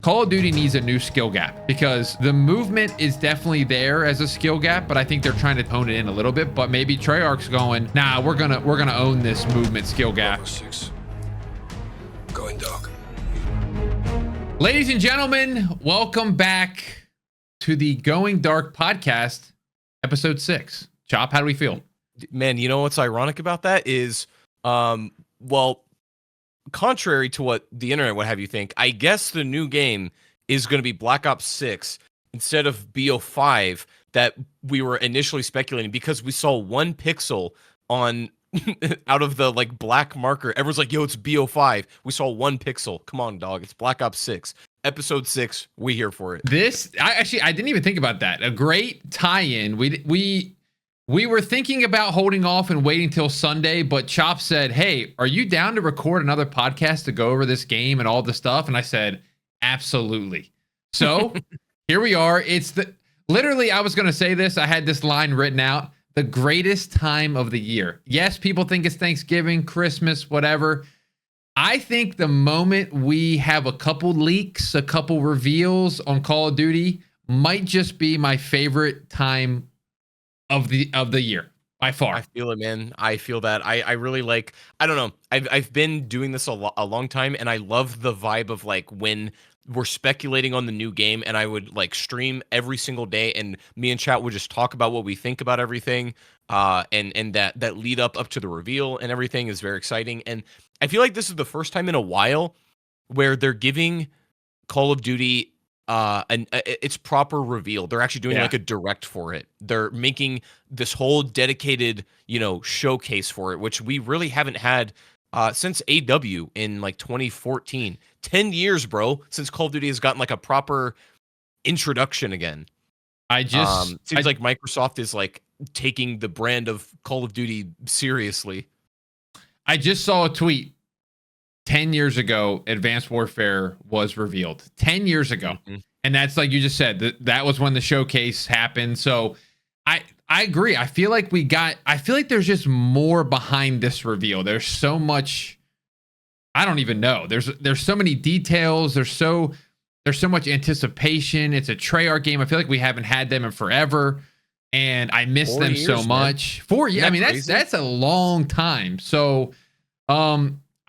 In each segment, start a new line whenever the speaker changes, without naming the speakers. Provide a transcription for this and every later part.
Call of Duty needs a new skill gap because the movement is definitely there as a skill gap, but I think they're trying to hone it in a little bit. But maybe Treyarch's going, nah, we're gonna own this movement skill gap.
6. Going dark.
Ladies and gentlemen, welcome back to the Going Dark podcast, episode 6. Chop, how do we feel?
Man, you know what's ironic about that is, well, contrary to what the internet would have you think, I guess the new game is going to be Black Ops 6 instead of BO5 that we were initially speculating, because we saw 1 pixel on out of the like black marker. Everyone's like, yo, it's BO5. We saw 1 pixel. Come on, dog. It's Black Ops 6. Episode 6. We here for it.
I didn't even think about that. A great tie-in. We were thinking about holding off and waiting till Sunday, but Chop said, hey, are you down to record another podcast to go over this game and all the stuff? And I said, absolutely. So here we are. It's literally, I was going to say this. I had this line written out, the greatest time of the year. Yes, people think it's Thanksgiving, Christmas, whatever. I think the moment we have a couple leaks, a couple reveals on Call of Duty might just be my favorite time of the year by far.
I feel it, man. I feel that. I really like, I don't know. I've been doing this a long time, and I love the vibe of like when we're speculating on the new game, and I would like stream every single day, and me and chat would just talk about what we think about everything. And that lead up to the reveal and everything is very exciting. And I feel like this is the first time in a while where they're giving Call of Duty its proper reveal. They're actually doing like a direct for it. They're making this whole dedicated, showcase for it, which we really haven't had since AW in like 2014. 10 years, bro, since Call of Duty has gotten like a proper introduction again. Seems like Microsoft is like taking the brand of Call of Duty seriously.
I just saw a tweet. 10 years ago, Advanced Warfare was revealed. 10 years ago. Mm-hmm. And that's like you just said, that was when the showcase happened. So I agree. I feel like there's just more behind this reveal. There's so much, I don't even know. There's so many details. There's so much anticipation. It's a Treyarch game. I feel like we haven't had them in forever. And I miss them so much. 4 years. I mean, that's a long time. So,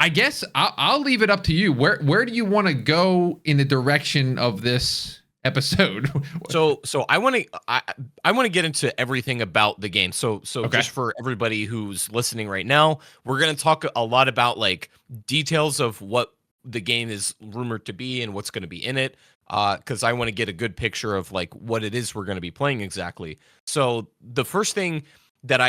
I guess I'll leave it up to you. Where do you want to go in the direction of this episode?
So I want to get into everything about the game. So okay. Just for everybody who's listening right now, we're going to talk a lot about like details of what the game is rumored to be and what's going to be in it. Because I want to get a good picture of like what it is we're going to be playing exactly. So the first thing that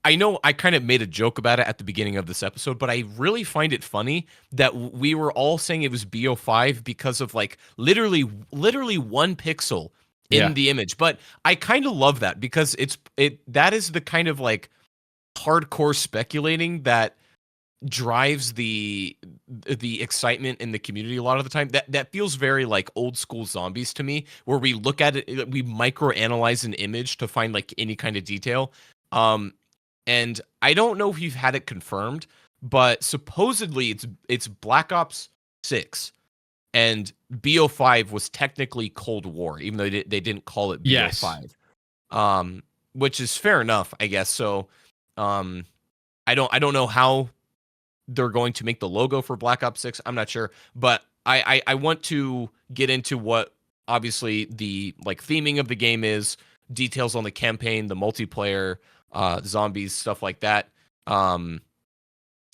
I know I kind of made a joke about it at the beginning of this episode, but I really find it funny that we were all saying it was BO5 because of like literally 1 pixel in the image. But I kind of love that because that is the kind of like hardcore speculating that drives the excitement in the community a lot of the time. That feels very like old school Zombies to me, where we look at it, we micro analyze an image to find like any kind of detail. And I don't know if you've had it confirmed, but supposedly it's Black Ops 6, and BO5 was technically Cold War, even though they didn't call it BO5. Yes. Which is fair enough, I guess. So, I don't know how they're going to make the logo for Black Ops 6. I'm not sure, but I want to get into what obviously the like theming of the game is, details on the campaign, the multiplayer, zombies, stuff like that. And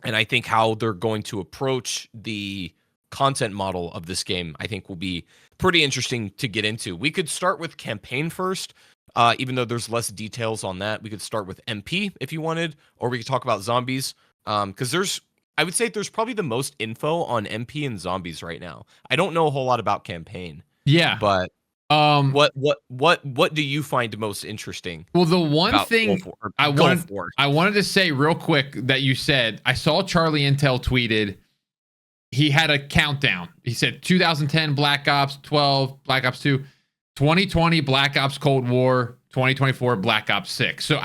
I think how they're going to approach the content model of this game, I think will be pretty interesting to get into. We could start with campaign first, even though there's less details on that. We could start with MP if you wanted, or we could talk about zombies. Because I would say there's probably the most info on MP and zombies right now. I don't know a whole lot about campaign.
Yeah.
But what do you find most interesting?
Well, the one thing I wanted to say real quick that you said, I saw Charlie Intel tweeted, he had a countdown. He said 2010 Black Ops, 12 Black Ops 2, 2020 Black Ops Cold War, 2024 Black Ops 6. So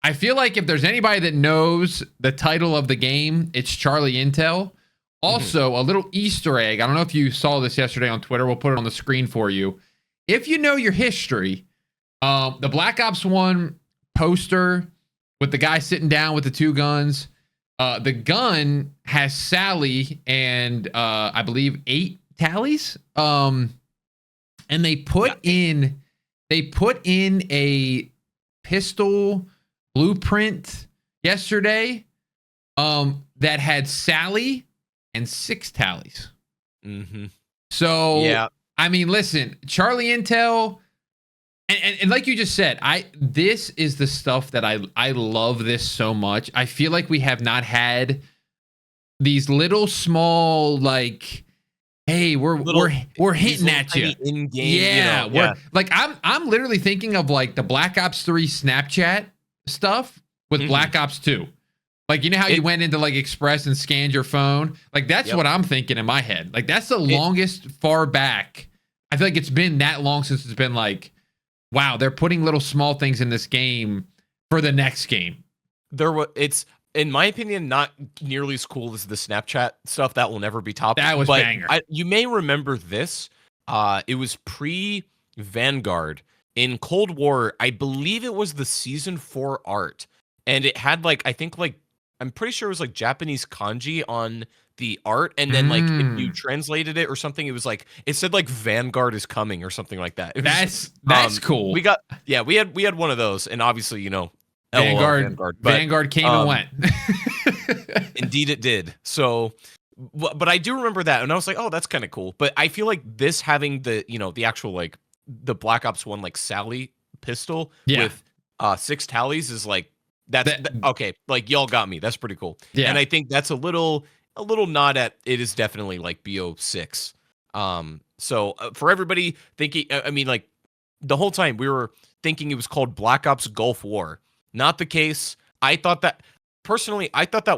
I feel like if there's anybody that knows the title of the game, it's Charlie Intel. Also, a little Easter egg. I don't know if you saw this yesterday on Twitter. We'll put it on the screen for you. If you know your history, the Black Ops 1 poster with the guy sitting down with the two guns, the gun has Sally and I believe 8 tallies. And they put in a pistol blueprint yesterday that had Sally and 6 tallies. So
yeah,
I mean, listen, Charlie Intel, and like you just said, this is the stuff that I love this so much. I feel like we have not had these little small, like, hey, we're hitting at you
in game.
yeah,
You know,
like I'm literally thinking of like the Black Ops 3 Snapchat stuff with Black Ops 2. Like, you know how you went into like Express and scanned your phone? Like, that's what I'm thinking in my head. Like, that's the longest far back. I feel like it's been that long since it's been like, wow, they're putting little small things in this game for the next game.
It's, in my opinion, not nearly as cool as the Snapchat stuff. That will never be topped.
That was banger.
You may remember this. It was pre-Vanguard. In Cold War, I believe it was the Season 4 art. And it had like, I think like, I'm pretty sure it was like Japanese kanji on the art. And then like, if you translated it or something, it was like, it said like Vanguard is coming or something like that.
That's cool.
We had one of those. And obviously, you know,
Vanguard came and went.
Indeed it did. So, but I do remember that. And I was like, oh, that's kind of cool. But I feel like this having the, you know, the actual, like the Black Ops 1, like Sally pistol with 6 tallies is like, okay, like y'all got me. That's pretty cool. Yeah. And I think that's a little nod at it is definitely like BO6. So for everybody thinking, I mean, like the whole time we were thinking it was called Black Ops Gulf War. Not the case. I thought that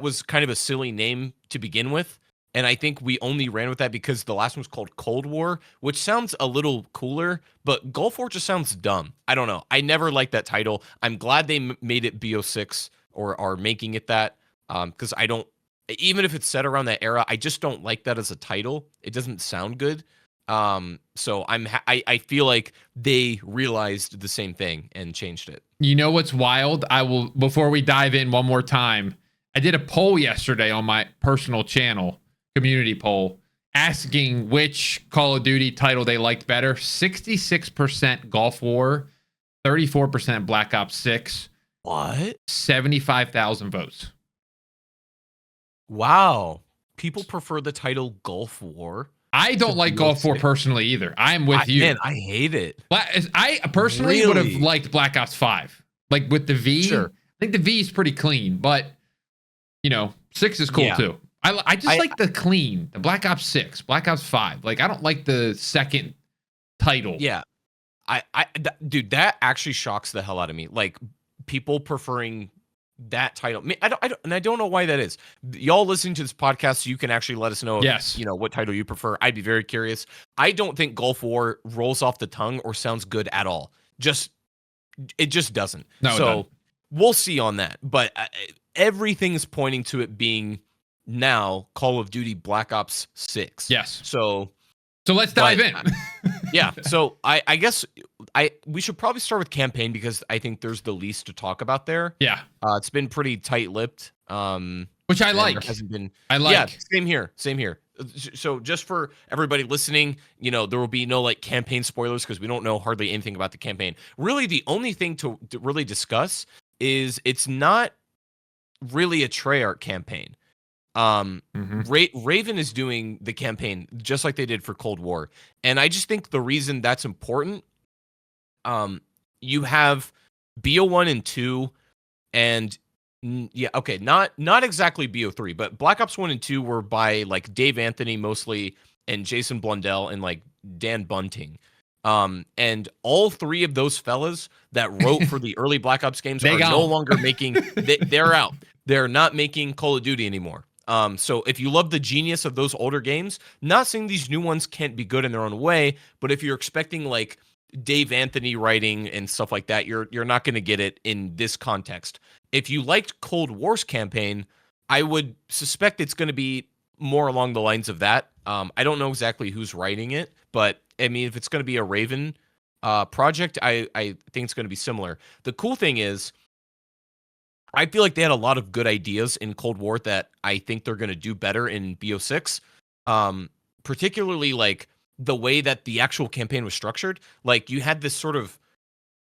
was kind of a silly name to begin with. And I think we only ran with that because the last one was called Cold War, which sounds a little cooler, but Gulf War just sounds dumb. I don't know. I never liked that title. I'm glad they made it BO6 or are making it that, because I don't, even if it's set around that era, I just don't like that as a title. It doesn't sound good. So I feel like they realized the same thing and changed it.
You know what's wild? Before we dive in one more time, I did a poll yesterday on my personal channel, community poll, asking which Call of Duty title they liked better. 66% Gulf War, 34% Black Ops 6.
What?
75,000 votes.
Wow. People prefer the title Gulf War.
I don't like Gulf War personally either. I'm with you.
Man, I hate it.
I personally would have liked Black Ops 5. Like with the V.
Sure.
I think the V is pretty clean, but you know, 6 is cool too. I just like the clean, the Black Ops 6, Black Ops 5. Like, I don't like the second title.
Yeah. Dude, that actually shocks the hell out of me. Like, people preferring that title. I don't know why that is. Y'all listening to this podcast, so you can actually let us know you know what title you prefer. I'd be very curious. I don't think Gulf War rolls off the tongue or sounds good at all. It just doesn't.
No,
so we'll see on that. But everything is pointing to it being now Call of Duty Black Ops 6.
Yes.
So
let's dive in.
Yeah. So I guess we should probably start with campaign because I think there's the least to talk about there.
Yeah.
It's been pretty tight-lipped.
Which I like.
Hasn't been.
I like.
Yeah. Same here. So just for everybody listening, you know, there will be no like campaign spoilers because we don't know hardly anything about the campaign. Really, the only thing to really discuss is it's not really a Treyarch campaign. Raven is doing the campaign just like they did for Cold War, and I just think the reason that's important, you have BO1 and 2, and not exactly BO3, but Black Ops 1 and 2 were by like Dave Anthony mostly and Jason Blundell and like Dan Bunting. And all 3 of those fellas that wrote for the early Black Ops games are no longer making. They're out. They're not making Call of Duty anymore. So if you love the genius of those older games, not saying these new ones can't be good in their own way, but if you're expecting like Dave Anthony writing and stuff like that, you're not going to get it in this context. If you liked Cold War's campaign, I would suspect it's going to be more along the lines of that. I don't know exactly who's writing it, but I mean, if it's going to be a Raven project, I think it's going to be similar. The cool thing is, I feel like they had a lot of good ideas in Cold War that I think they're going to do better in BO6. Particularly like the way that the actual campaign was structured. Like you had this sort of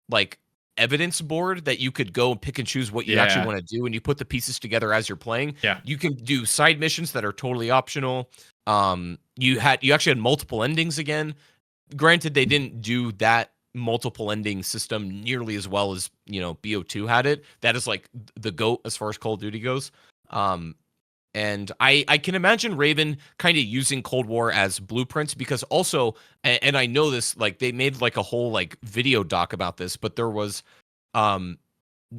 like evidence board that you could go and pick and choose what you actually want to do, and you put the pieces together as you're playing.
Yeah.
You can do side missions that are totally optional. You actually had multiple endings again. Granted, they didn't do that multiple ending system nearly as well as, you know, BO2 had it. That is like the GOAT as far as Call of Duty goes. And I can imagine Raven kind of using Cold War as blueprints, because also, and I know this, like they made like a whole like video doc about this, but there was,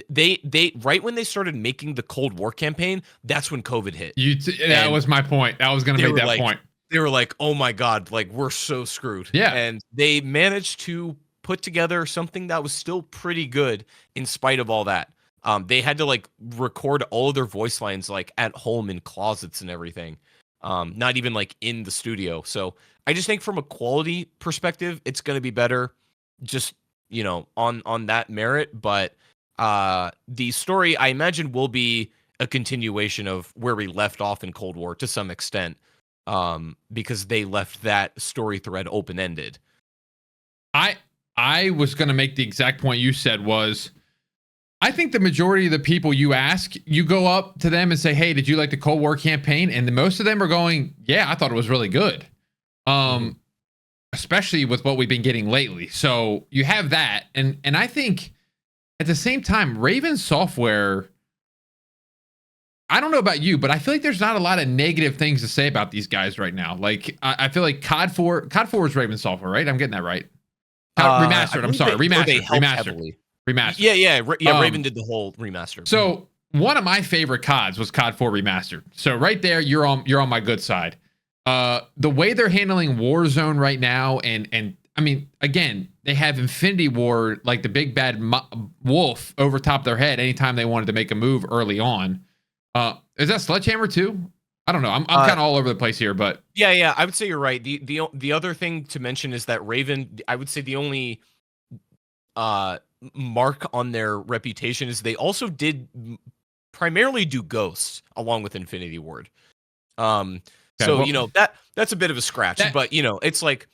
they right when they started making the Cold War campaign, that's when COVID hit.
That was my point. I was going to make that point.
They were like, oh my God, like we're so screwed.
Yeah.
And they managed to put together something that was still pretty good in spite of all that. They had to like record all of their voice lines like at home in closets and everything. Not even like in the studio. So I just think from a quality perspective, it's going to be better just, you know, on that merit. But the story, I imagine, will be a continuation of where we left off in Cold War to some extent, because they left that story thread open-ended.
I was going to make the exact point you said was, I think the majority of the people you ask, you go up to them and say, hey, did you like the Cold War campaign? And most of them are going, yeah, I thought it was really good. Especially with what we've been getting lately. So you have that. And I think at the same time, Raven Software, I don't know about you, but I feel like there's not a lot of negative things to say about these guys right now. Like I feel like COD 4 is Raven Software, right? I'm getting that right. Remastered. I'm sorry. Remastered.
Yeah. Raven did the whole remaster.
So one of my favorite CODs was COD 4 Remastered. So right there, you're on my good side. The way they're handling Warzone right now, and I mean, again, they have Infinity War, like the big bad wolf over top their head anytime they wanted to make a move early on. Is that Sledgehammer too? I don't know. I'm kind of all over the place here, but
yeah, I would say you're right. The other thing to mention is that Raven, I would say the only mark on their reputation is they also did primarily do Ghosts along with Infinity Ward. You know, that's a bit of a scratch, but you know, it's like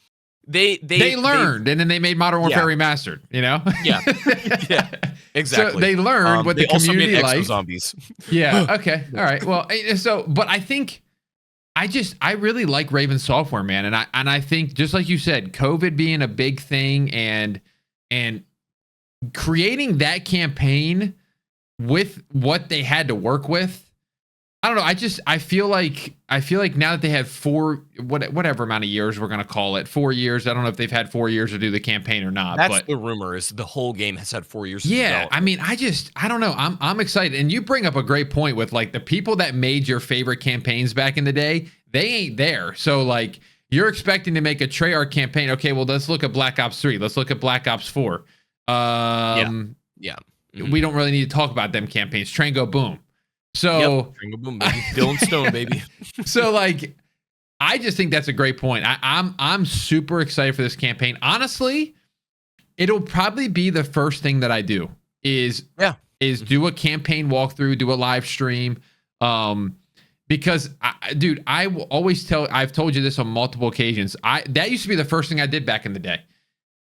they learned,
and then they made Modern Warfare Remastered, you know?
Yeah. Exactly.
So they learned what the community
also made
liked.
Zombies.
Yeah. Okay. All right. Well, but I think I really like Raven Software, man. And I think, just like you said, COVID being a big thing and creating that campaign with what they had to work with, I don't know. I feel like now that they have whatever amount of years we're going to call it, 4 years. I don't know if they've had 4 years to do the campaign or not.
That's the rumor, is the whole game has had 4 years.
Yeah. I mean, I don't know. I'm excited. And you bring up a great point with like the people that made your favorite campaigns back in the day, they ain't there. So like you're expecting to make a Treyarch campaign. Okay. Well, let's look at Black Ops 3. Let's look at Black Ops 4.
Yeah.
We don't really need to talk about them campaigns. Train Go Boom. So
boom, baby. Dylan Stone, baby.
So like, I just think that's a great point. I'm super excited for this campaign. Honestly, it'll probably be the first thing that I do is do a campaign walkthrough, do a live stream. Because I will always I've told you this on multiple occasions. That used to be the first thing I did back in the day.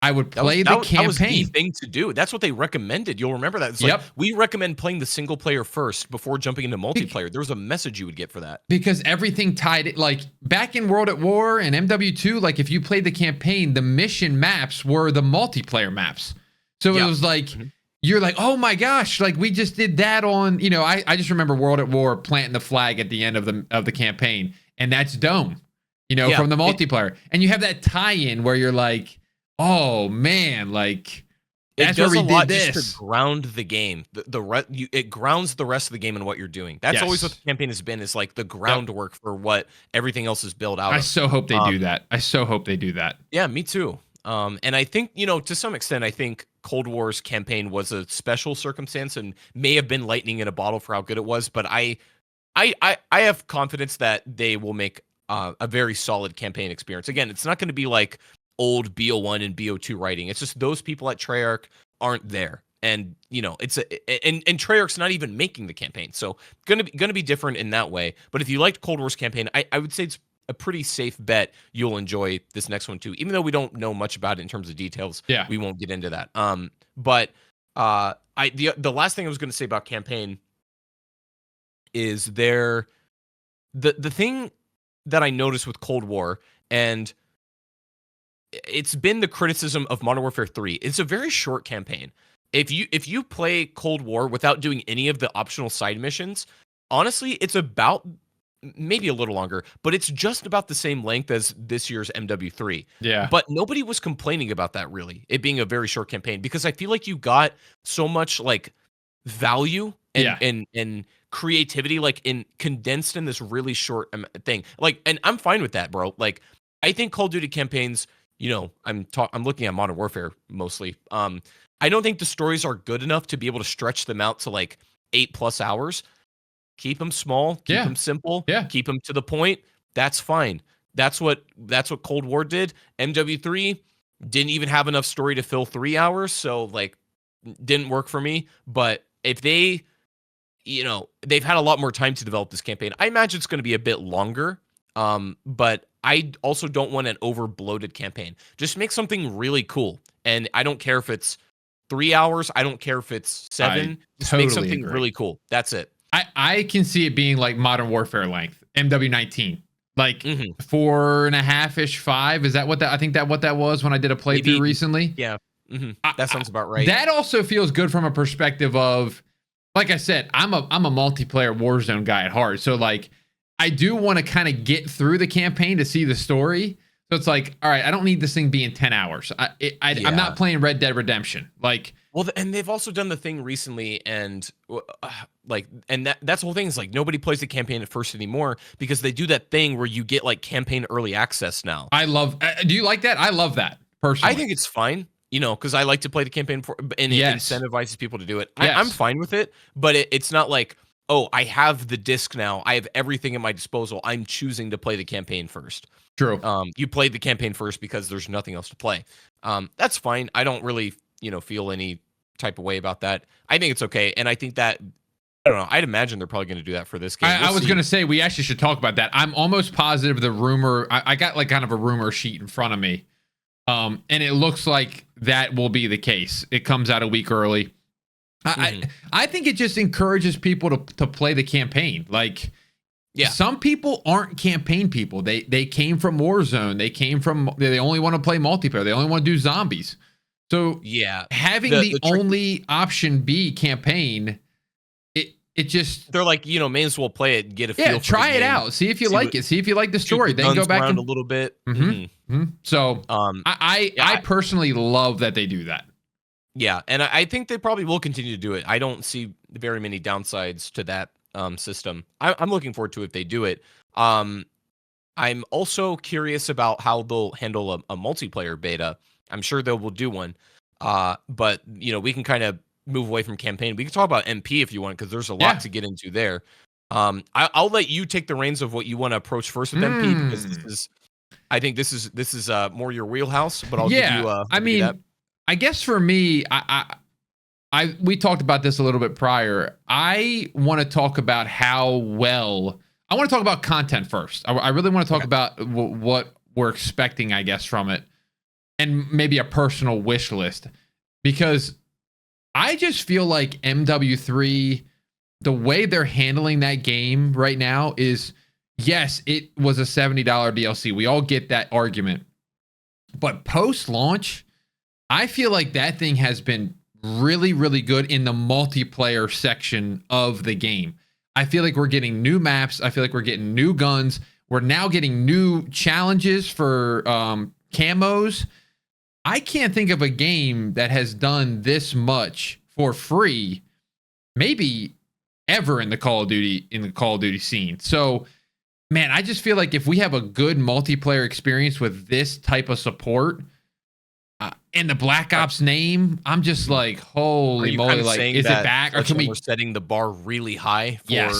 I would play the campaign. That was the
thing to do. That's what they recommended. You'll remember that. It's like, we recommend playing the single player first before jumping into multiplayer. There was a message you would get for that.
Because everything tied it, like back in World at War and MW2, like if you played the campaign, the mission maps were the multiplayer maps. So it was like, you're like, oh my gosh, like we just did that on, you know, I just remember World at War planting the flag at the end of the campaign, and that's Dome, you know, from the multiplayer. And you have that tie-in where you're like, oh man, like that's where we did this.
Just to ground the game. It grounds the rest of the game and what you're doing. That's always what the campaign has been, is like the groundwork for what everything else is built out of.
I so hope they do that. I so hope they do that.
Yeah, me too. And I think, you know, to some extent, I think Cold War's campaign was a special circumstance and may have been lightning in a bottle for how good it was. But I I have confidence that they will make a very solid campaign experience. Again, it's not going to be like old BO1 and BO2 writing. It's just those people at Treyarch aren't there. And it's and Treyarch's not even making the campaign, so gonna be different in that way. But if you liked Cold War's campaign, I would say it's a pretty safe bet you'll enjoy this next one too. Even though we don't know much about it in terms of details, we won't get into that. But the last thing I was going to say about campaign is the thing that I noticed with Cold War, and it's been the criticism of Modern Warfare 3. It's a very short campaign. If you play Cold War without doing any of the optional side missions, honestly, it's about maybe a little longer, but it's just about the same length as this year's MW3.
Yeah.
But nobody was complaining about that, really, it being a very short campaign, because I feel like you got so much like value and creativity like in condensed in this really short thing. Like, and I'm fine with that, bro. Like, I think Call of Duty campaigns, I'm looking at Modern Warfare mostly. I don't think the stories are good enough to be able to stretch them out to like 8+ hours. Keep them small, keep them simple, keep them to the point. That's fine. That's what Cold War did. MW3 didn't even have enough story to fill 3 hours, so like didn't work for me. But if they've had a lot more time to develop this campaign, I imagine it's going to be a bit longer. But I also don't want an over bloated campaign. Just make something really cool. And I don't care if it's 3 hours. I don't care if it's 7. Just make something really cool. That's it.
I can see it being like Modern Warfare length, MW19, like 4.5-ish, 5. Is that what that? I think what that was when I did a playthrough recently.
Yeah, that sounds about right.
That also feels good from a perspective of, like I said, I'm a multiplayer Warzone guy at heart. So like, I do want to kind of get through the campaign to see the story. So it's like, all right, I don't need this thing being 10 hours. I'm not playing Red Dead Redemption. Like,
well, and they've also done the thing recently, and that's the whole thing is like nobody plays the campaign at first anymore because they do that thing where you get like campaign early access now.
I love. Do you like that? I love that personally.
I think it's fine, because I like to play the campaign and it incentivizes people to do it. I'm fine with it, but it's not like, oh, I have the disc now. I have everything at my disposal. I'm choosing to play the campaign first.
True.
You played the campaign first because there's nothing else to play. That's fine. I don't really, feel any type of way about that. I think it's okay. And I think that, I don't know, I'd imagine they're probably going to do that for this game.
I was going to say, we actually should talk about that. I'm almost positive the rumor, I got like kind of a rumor sheet in front of me. And it looks like that will be the case. It comes out a week early. I think it just encourages people to play the campaign. Like, some people aren't campaign people. They came from Warzone. They only want to play multiplayer. They only want to do zombies. So having the only option be campaign, it just,
they're like, may as well play it and get a feel for
try
the
it
game.
out. See if you like it. See if you like the story. Then go back
a little bit.
So I personally love that they do that.
Yeah, and I think they probably will continue to do it. I don't see very many downsides to that system. I'm looking forward to if they do it. I'm also curious about how they'll handle a multiplayer beta. I'm sure they will do one. But we can kind of move away from campaign. We can talk about MP if you want, because there's a lot to get into there. I'll let you take the reins of what you want to approach first with MP, because I think this is more your wheelhouse. But I'll give you.
I mean, I guess for me, we talked about this a little bit prior. I want to talk about how well. I want to talk about content first. I really want to talk about what we're expecting, I guess, from it, and maybe a personal wish list, because I just feel like MW3, the way they're handling that game right now is, yes, it was a $70 DLC. We all get that argument. But post-launch, I feel like that thing has been really, really good in the multiplayer section of the game. I feel like we're getting new maps. I feel like we're getting new guns. We're now getting new challenges for camos. I can't think of a game that has done this much for free, maybe ever in the Call of Duty scene. So, man, I just feel like if we have a good multiplayer experience with this type of support, and the Black Ops name, I'm just like, holy moly! Like, is it back?
Or can we're setting the bar really high for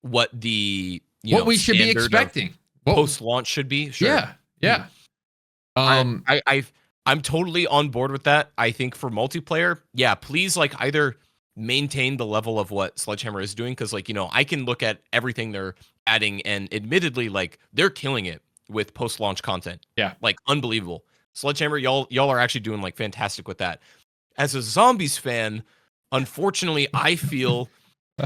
what the
what we should be expecting.
Post launch should be. Sure.
Yeah.
I'm totally on board with that. I think for multiplayer, yeah, please like either maintain the level of what Sledgehammer is doing, because like, I can look at everything they're adding, and admittedly, like, they're killing it with post-launch content.
Yeah.
Like, unbelievable. Sledgehammer, y'all are actually doing like fantastic with that. As a Zombies fan, unfortunately, I feel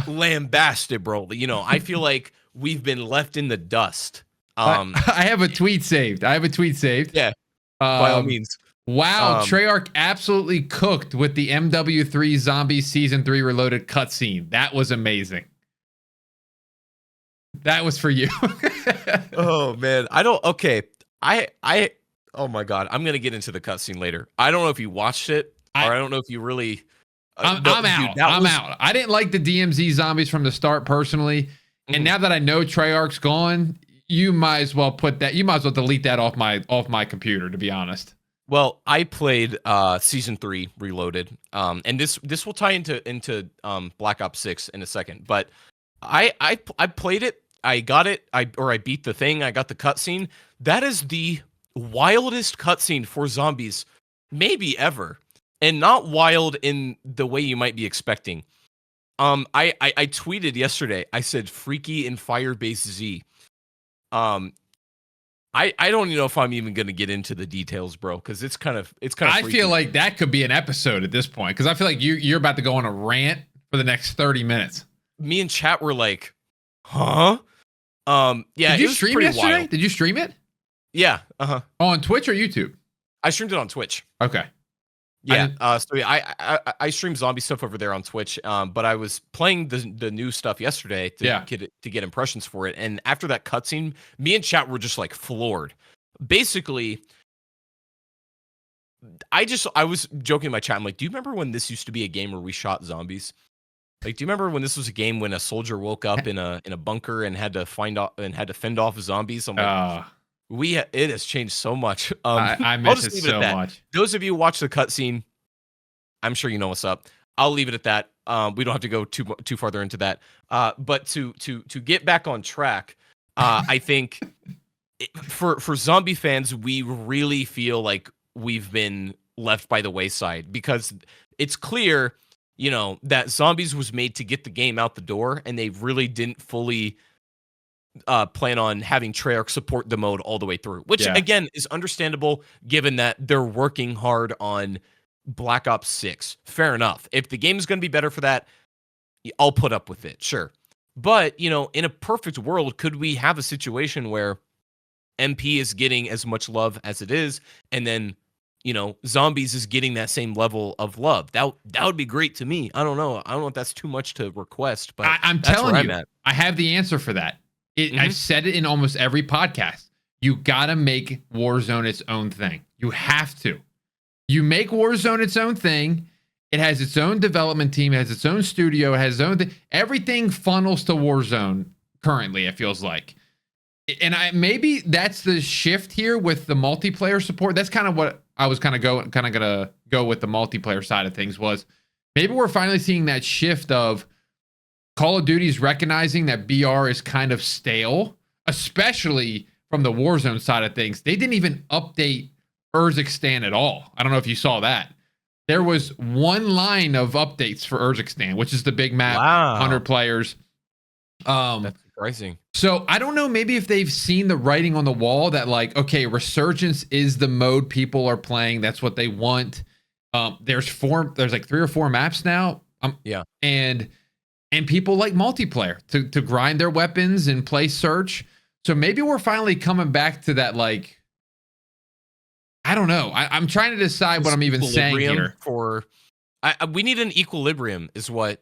lambasted, bro. I feel like we've been left in the dust.
I have a tweet saved.
Yeah. By all means.
Wow, Treyarch absolutely cooked with the MW3 Zombies Season 3 Reloaded cutscene. That was amazing. That was for you.
Oh man, okay. Oh my god, I'm gonna get into the cutscene later. I don't know if you watched it, or I don't know if you really.
I'm out. I'm out. I didn't like the DMZ Zombies from the start personally, and now that I know Treyarch's gone, you might as well delete that off my computer. To be honest.
Well, I played Season 3 Reloaded, and this will tie into Black Ops 6 in a second. But I played it, I got it, I beat the thing, I got the cutscene. That is the wildest cutscene for zombies maybe ever, and not wild in the way you might be expecting. I tweeted yesterday. I said Freaky in Firebase Z. I don't even know if I'm even going to get into the details, bro, because it's kind of.
I feel like that could be an episode at this point, because I feel like you're about to go on a rant for the next 30 minutes.
Me and chat were like, huh? Yeah.
Did you stream yesterday? Wild. Did you stream it?
Yeah.
On Twitch or YouTube?
I streamed it on Twitch.
Okay.
Yeah. So yeah, I stream zombie stuff over there on Twitch. But I was playing the new stuff yesterday to get impressions for it. And after that cutscene, me and chat were just like floored. Basically, I was joking in my chat. I'm like, do you remember when this used to be a game where we shot zombies? Like, do you remember when this was a game when a soldier woke up in a bunker and had to fend off zombies? I'm like, it has changed so much.
I miss it so much.
Those of you who watch the cutscene, I'm sure you know what's up. I'll leave it at that. We don't have to go too farther into that. But to get back on track, I think for zombie fans, we really feel like we've been left by the wayside, because it's clear, that Zombies was made to get the game out the door, and they really didn't fully plan on having Treyarch support the mode all the way through, which again is understandable given that they're working hard on Black Ops 6. Fair enough. If the game is going to be better for that, I'll put up with it. Sure. But, in a perfect world, could we have a situation where MP is getting as much love as it is, and then, Zombies is getting that same level of love? That would be great to me. I don't know if that's too much to request, but
I'm telling you, I have the answer for that. I've said it in almost every podcast. You got to make Warzone its own thing. You have to. You make Warzone its own thing. It has its own development team. It has its own studio. It has its own thing. Everything funnels to Warzone currently, it feels like. And maybe that's the shift here with the multiplayer support. That's kind of what I was going to go with the multiplayer side of things, was maybe we're finally seeing that shift of Call of Duty's recognizing that BR is kind of stale, especially from the Warzone side of things. They didn't even update Urzikstan at all. I don't know if you saw that. There was one line of updates for Urzikstan, which is the big map, 100 players.
That's surprising.
So I don't know, maybe if they've seen the writing on the wall that, like, okay, Resurgence is the mode people are playing. That's what they want. There's like 3 or 4 maps now. And people like multiplayer to grind their weapons and play search. So maybe we're finally coming back to that, like, I don't know. I'm trying to decide what I'm even saying here.
We need an equilibrium is what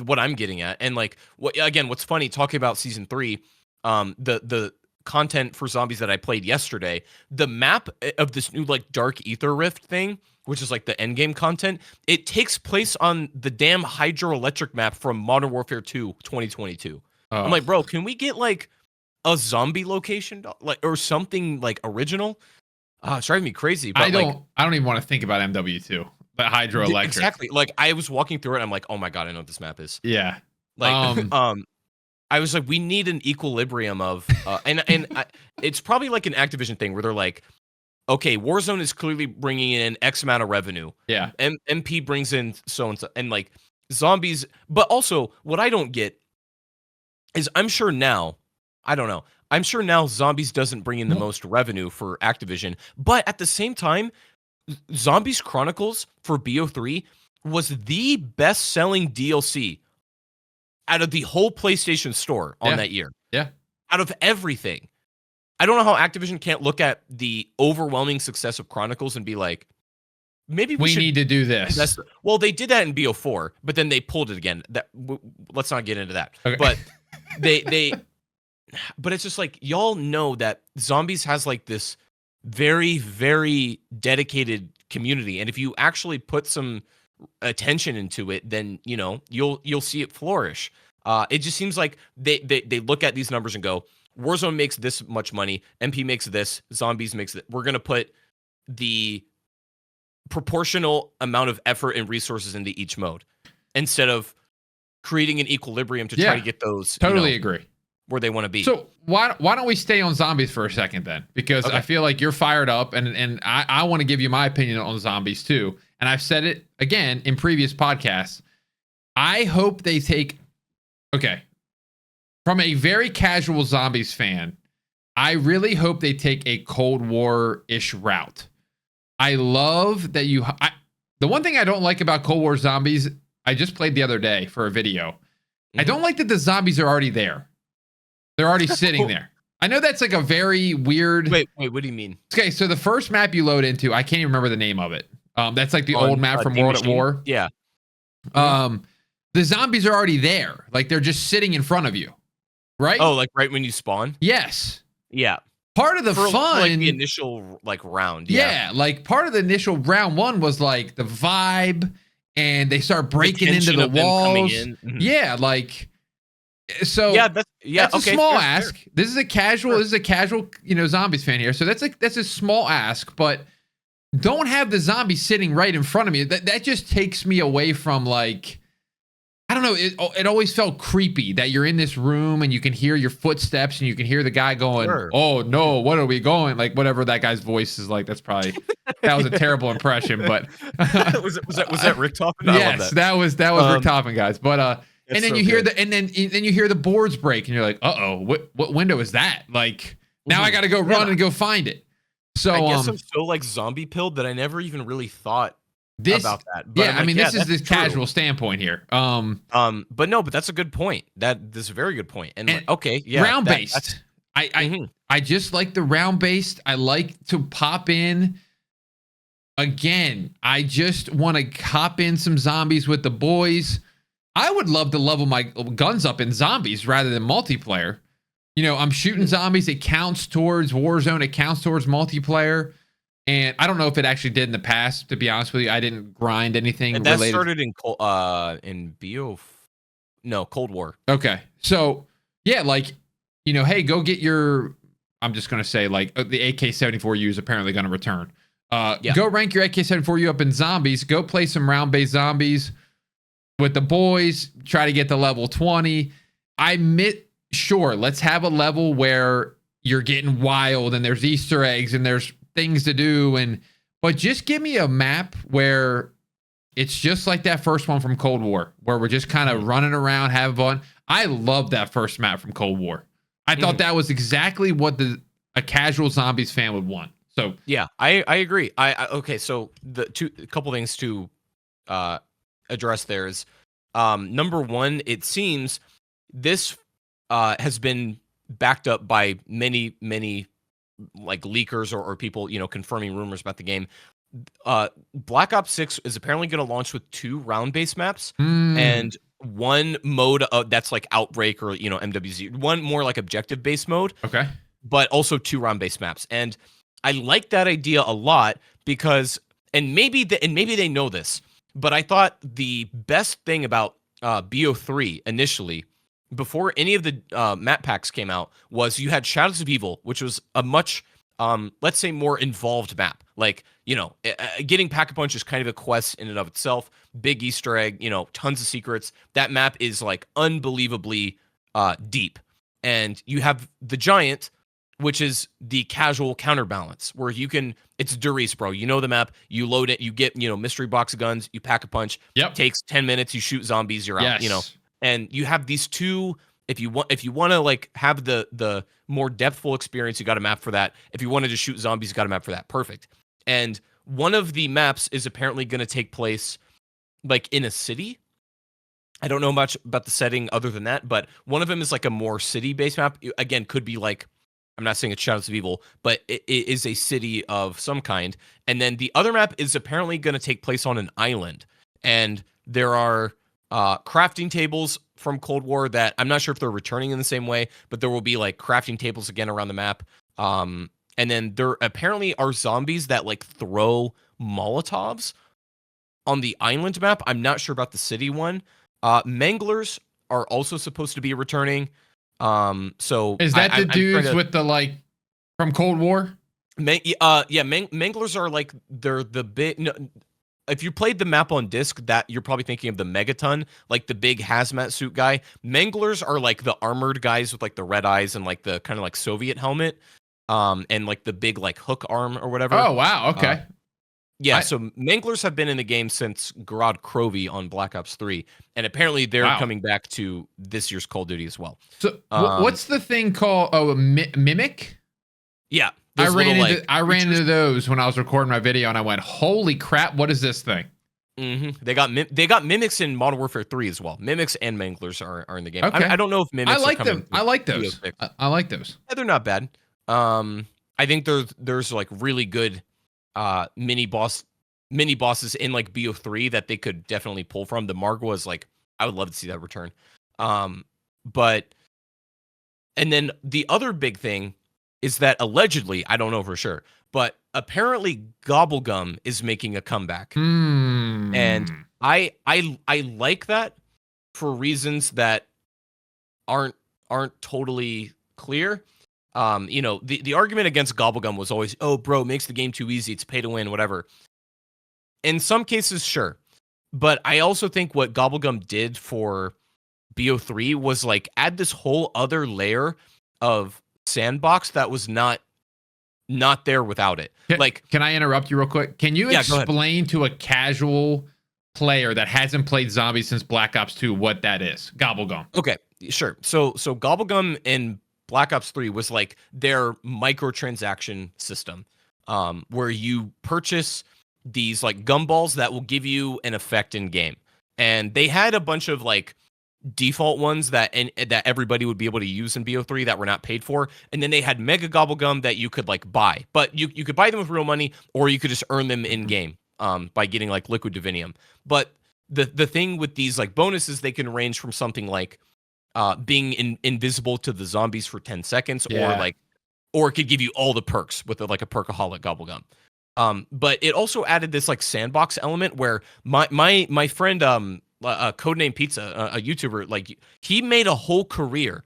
what I'm getting at. And like, what's funny, talking about Season 3, the content for Zombies that I played yesterday, the map of this new like Dark Ether Rift thing, which is like the end game content, it takes place on the damn hydroelectric map from Modern Warfare 2 2022. I'm like, bro, can we get like a zombie location, like, or something like original? It's driving me crazy. But I
don't even want to think about MW2, that hydroelectric.
Exactly. Like, I was walking through it, and I'm like, oh my god, I know what this map is.
Yeah.
Like, I was like, we need an equilibrium of, it's probably like an Activision thing where they're like, okay, Warzone is clearly bringing in X amount of revenue.
Yeah.
MP brings in so and so, and like zombies. But also, what I don't get is I'm sure now, I don't know. I'm sure now zombies doesn't bring in the most revenue for Activision, but at the same time, Zombies Chronicles for BO3 was the best-selling DLC out of the whole PlayStation Store on that year.
Yeah.
Out of everything. I don't know how Activision can't look at the overwhelming success of Chronicles and be like, maybe we should
need to do this.
Well, they did that in BO4, but then they pulled it again. Let's not get into that. Okay. But but it's just like, y'all know that Zombies has like this very, very dedicated community, and if you actually put some attention into it, then you'll see it flourish. It just seems like they look at these numbers and go, Warzone makes this much money, MP makes this, Zombies makes that. We're gonna put the proportional amount of effort and resources into each mode instead of creating an equilibrium to try to get those.
Totally agree.
Where they want to be.
So why don't we stay on Zombies for a second then? Because I feel like you're fired up, and I want to give you my opinion on Zombies too. And I've said it again in previous podcasts. I hope they take, from a very casual Zombies fan, I really hope they take a Cold War-ish route. I love that the one thing I don't like about Cold War Zombies, I just played the other day for a video. I don't like that the zombies are already there. They're already sitting there. I know that's like a very weird.
Wait, what do you mean?
Okay, so the first map you load into, I can't even remember the name of it. That's like the old map from World at War.
Yeah.
The zombies are already there. Like they're just sitting in front of you. Right?
Oh, like right when you spawn?
Yes.
Yeah.
Part of the fun,
like the initial like round.
Yeah, like part of the initial round one was like the vibe, and they start breaking into the walls. Yeah, like. So that's a small ask. Fair. This is a casual, Zombies fan here. So that's a small ask, but don't have the zombie sitting right in front of me. That just takes me away from like, I don't know. It always felt creepy that you're in this room and you can hear your footsteps and you can hear the guy going, "Oh no, what are we going?" Like whatever that guy's voice is like. That's probably that was a terrible impression, but
was that Rick Toppin?
Yes, that was Rick Toppin, guys. But and then you hear then you hear the boards break and you're like, what window is that? Like now I got to go run and go find it. So
I guess I'm so like zombie pilled that I never even really thought about that. But
I mean, this is the casual standpoint here.
But that's a good point. This is a very good point. And
round based. I just like the round based. I like to pop in. Again, I just want to hop in some zombies with the boys. I would love to level my guns up in zombies rather than multiplayer. I'm shooting zombies. It counts towards Warzone. It counts towards multiplayer. And I don't know if it actually did in the past, to be honest with you. I didn't grind anything
and that related. Started in Cold War.
Okay. So, yeah, like, hey, go get your, I'm just going to say, like, the AK-74U is apparently going to return. Go rank your AK-74U up in zombies. Go play some round-based zombies with the boys. Try to get to level 20. Sure, let's have a level where you're getting wild and there's Easter eggs and there's things to do, but just give me a map where it's just like that first one from Cold War, where we're just kind of running around, having fun. I love that first map from Cold War. I thought that was exactly what a casual Zombies fan would want. So
yeah, I agree. So a couple things to address there is number one, it seems this has been backed up by many like leakers or people confirming rumors about the game. Black Ops 6 is apparently going to launch with 2 round-based maps and one mode that's like Outbreak or MWZ, one more like objective-based mode.
Okay,
but also 2 round-based maps, and I like that idea a lot because maybe they know this, but I thought the best thing about BO3 initially, before any of the map packs came out, was you had Shadows of Evil, which was a much, let's say, more involved map. Like, getting Pack-a-Punch is kind of a quest in and of itself. Big Easter egg, tons of secrets. That map is like unbelievably deep, and you have the giant, which is the casual counterbalance, where it's Durice, bro. You know the map, you load it, you get, mystery box guns, you pack a punch.
Yep.
Takes 10 minutes, you shoot zombies, you're out,
Yes.
And you have these two. If you want to like have the more depthful experience, you got a map for that. If you want to just shoot zombies, you got a map for that. Perfect. And one of the maps is apparently going to take place like in a city. I don't know much about the setting other than that, but one of them is like a more city-based map. Again, could be like, I'm not saying it's Shadows of Evil, but it is a city of some kind. And then the other map is apparently going to take place on an island. And there are crafting tables from Cold War that I'm not sure if they're returning in the same way, but there will be like crafting tables again around the map. And then there apparently are zombies that like throw Molotovs on the island map. I'm not sure about the city one. Manglers are also supposed to be returning. So
is that the dudes with the like from Cold War?
Manglers are like they're the big. No, if you played the map on disc, that you're probably thinking of the Megaton, like the big hazmat suit guy. Manglers are like the armored guys with like the red eyes and like the kind of like Soviet helmet, and like the big like hook arm or whatever.
Oh wow, okay.
So Manglers have been in the game since Gorod Krovi on Black Ops 3, and apparently they're coming back to this year's Call of Duty as well.
So what's the thing called? Oh, a mimic?
Yeah.
I ran into those when I was recording my video, and I went, "Holy crap! What is this thing?"
Mm-hmm. They got mimics in Modern Warfare 3 as well. Mimics and Manglers are in the game.
Okay.
I don't know if mimics.
I like
are
them. I like those. I like those.
Yeah, they're not bad. I think there's like really good mini bosses in like BO3 that they could definitely pull from. The Margwa is like, I would love to see that return. But and then the other big thing is that allegedly, I don't know for sure, but apparently Gobblegum is making a comeback. And I like that for reasons that aren't totally clear. The argument against Gobblegum was always, oh, bro, it makes the game too easy. It's pay to win, whatever. In some cases, sure. But I also think what Gobblegum did for BO3 was like add this whole other layer of sandbox that was not there without it.
Can I interrupt you real quick? Can you explain to a casual player that hasn't played zombies since Black Ops 2 what that is? Gobblegum.
Okay, sure. So Gobblegum in Black Ops 3 was like their microtransaction system, where you purchase these like gumballs that will give you an effect in game. And they had a bunch of like default ones that everybody would be able to use in BO3 that were not paid for. And then they had Mega Gobblegum that you could like buy, but you could buy them with real money, or you could just earn them in game by getting like Liquid Divinium. But the thing with these like bonuses, they can range from something like being invisible to the zombies for 10 seconds, or it could give you all the perks with like a perkaholic Gobblegum. But it also added this like sandbox element where my friend Codename Pizza, a YouTuber, like he made a whole career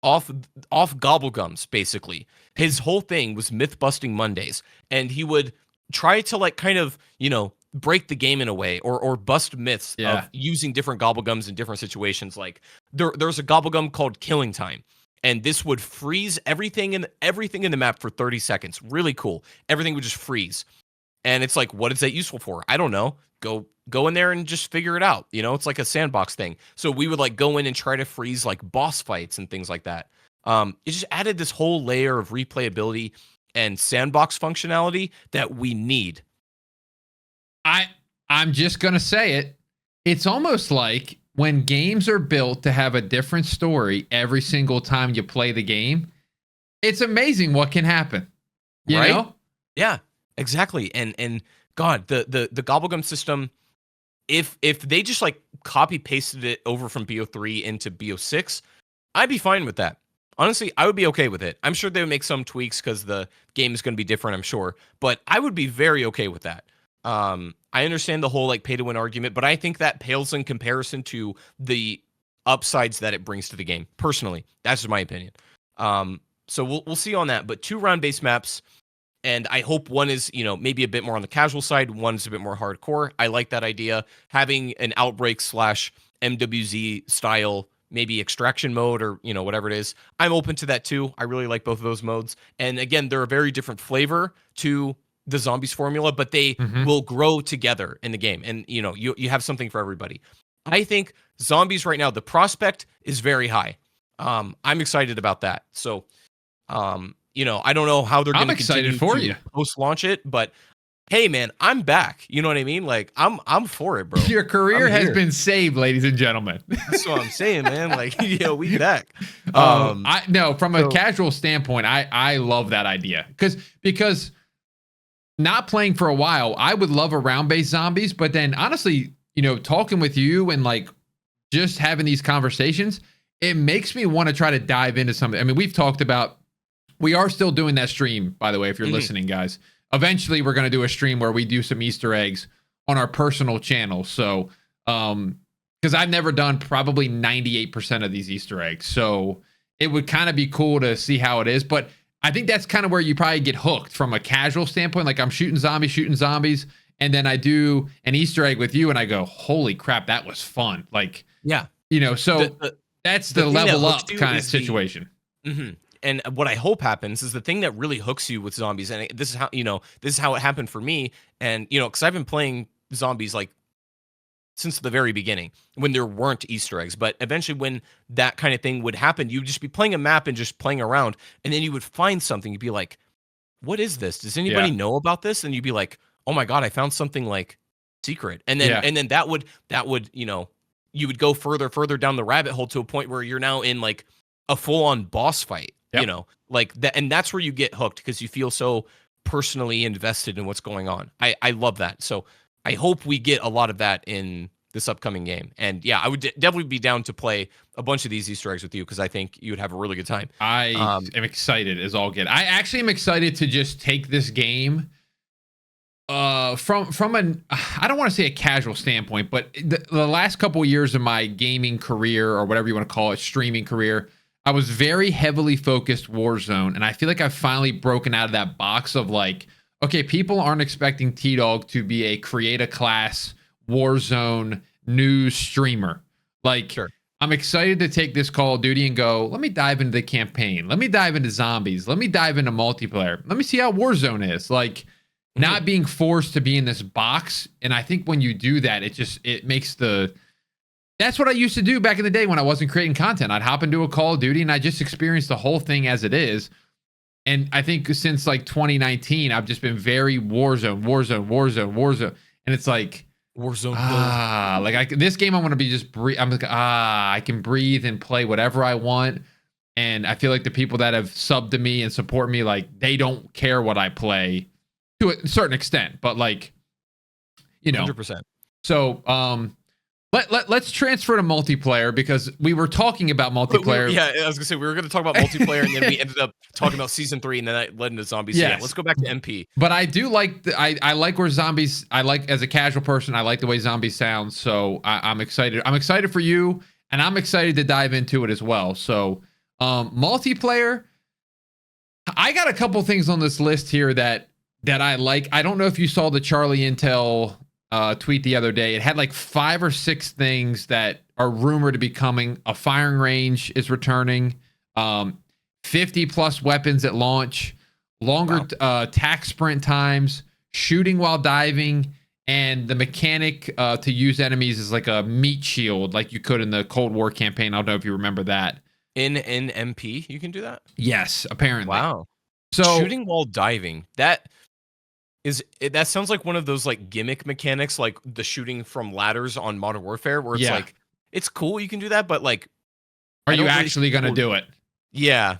off Gobblegums. Basically, his whole thing was myth busting Mondays, and he would try to like kind of break the game in a way, or bust myths of using different Gobblegums in different situations. Like there's a Gobblegum called Killing Time, and this would freeze everything in the map for 30 seconds. Really cool. Everything would just freeze, and it's like, what is that useful for? I don't know. Go in there and just figure it out. It's like a sandbox thing. So we would like go in and try to freeze like boss fights and things like that. It just added this whole layer of replayability and sandbox functionality that we need.
I'm just gonna say it. It's almost like when games are built to have a different story every single time you play the game, it's amazing what can happen. You know?
Yeah, exactly. And God, the Gobblegum system, if they just like copy pasted it over from BO3 into BO6, I'd be fine with that. Honestly, I would be okay with it. I'm sure they would make some tweaks because the game is going to be different, I'm sure. But I would be very okay with that. I understand the whole like pay to win argument, but I think that pales in comparison to the upsides that it brings to the game. Personally, that's just my opinion. So we'll see on that. But 2 round based maps, and I hope one is maybe a bit more on the casual side, one's a bit more hardcore. I like that idea. Having an Outbreak / MWZ style maybe extraction mode or, whatever it is. I'm open to that too. I really like both of those modes. And again, they're a very different flavor to the zombies formula, but they will grow together in the game. And, you have something for everybody. I think zombies right now, the prospect is very high. I'm excited about that. So, I don't know how they're going to continue to post-launch it, but hey, man, I'm back. You know what I mean? Like, I'm for it, bro.
Your career has been saved, ladies and gentlemen.
That's what I'm saying, man. Like, we back.
From a casual standpoint, I love that idea because not playing for a while, I would love a round-based zombies, but then honestly, talking with you and like just having these conversations, it makes me want to try to dive into something. I mean, we've talked about, we are still doing that stream, by the way, if you're listening, guys. Eventually, we're going to do a stream where we do some Easter eggs on our personal channel. So, because I've never done probably 98% of these Easter eggs. So it would kind of be cool to see how it is. But I think that's kind of where you probably get hooked from a casual standpoint. Like I'm shooting zombies. And then I do an Easter egg with you and I go, holy crap, that was fun. Like,
yeah,
so that's the level up kind of situation.
And what I hope happens is the thing that really hooks you with zombies. And this is how it happened for me. And, because I've been playing zombies like since the very beginning when there weren't Easter eggs. But eventually when that kind of thing would happen, you'd just be playing a map and just playing around. And then you would find something. You'd be like, what is this? Does anybody know about this? And you'd be like, oh my God, I found something like secret. And then that would, you would go further down the rabbit hole to a point where you're now in like a full on boss fight. Like that. And that's where you get hooked because you feel so personally invested in what's going on. I love that. So I hope we get a lot of that in this upcoming game. And yeah, I would definitely be down to play a bunch of these Easter eggs with you because I think you would have a really good time.
I am excited as all get. I actually am excited to just take this game from an, I don't want to say a casual standpoint, but the last couple of years of my gaming career or whatever you want to call it, streaming career, I was very heavily focused Warzone. And I feel like I've finally broken out of that box of like, okay, people aren't expecting Tdawg to be a create a class Warzone news streamer. Like, sure. I'm excited to take this Call of Duty and go, let me dive into the campaign. Let me dive into zombies. Let me dive into multiplayer. Let me see how Warzone is. Like, not being forced to be in this box. And I think when you do that, it makes that's what I used to do back in the day when I wasn't creating content. I'd hop into a Call of Duty and I just experienced the whole thing as it is. And I think since like 2019, I've just been very Warzone. And it's like,
Warzone.
This game, I want to be just breathe. I'm like, I can breathe and play whatever I want. And I feel like the people that have subbed to me and support me, like they don't care what I play to a certain extent, but like,
100%.
So, let's transfer to multiplayer because we were talking about multiplayer.
I was gonna say we were gonna talk about multiplayer, and then we ended up talking about season 3, and then that led into zombies. Yes. Yeah, let's go back to MP.
But I do like I like where zombies. I like as a casual person, I like the way zombies sound. So I'm excited. I'm excited for you, and I'm excited to dive into it as well. So multiplayer. I got a couple things on this list here that I like. I don't know if you saw the Charlie Intel tweet the other day. It had like 5 or 6 things that are rumored to be coming. A firing range is returning, 50 plus weapons at launch, longer tac sprint times, shooting while diving, and the mechanic to use enemies is like a meat shield like you could in the Cold War campaign. I don't know if you remember that.
In MP, you can do that?
Yes, apparently.
Wow. So shooting while diving, that sounds like one of those like gimmick mechanics, like the shooting from ladders on Modern Warfare, where it's like, it's cool, you can do that, but like,
are you actually going to do it?
Yeah.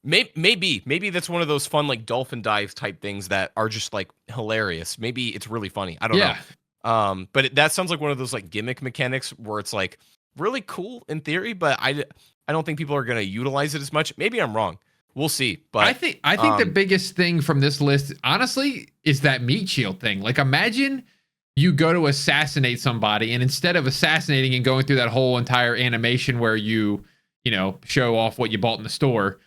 Maybe that's one of those fun, like dolphin dive type things that are just like hilarious. Maybe it's really funny. I don't know. But that sounds like one of those like gimmick mechanics where it's like really cool in theory, but I don't think people are going to utilize it as much. Maybe I'm wrong. We'll see. But
I think the biggest thing from this list, honestly, is that meat shield thing. Like, imagine you go to assassinate somebody, and instead of assassinating and going through that whole entire animation where you show off what you bought in the store,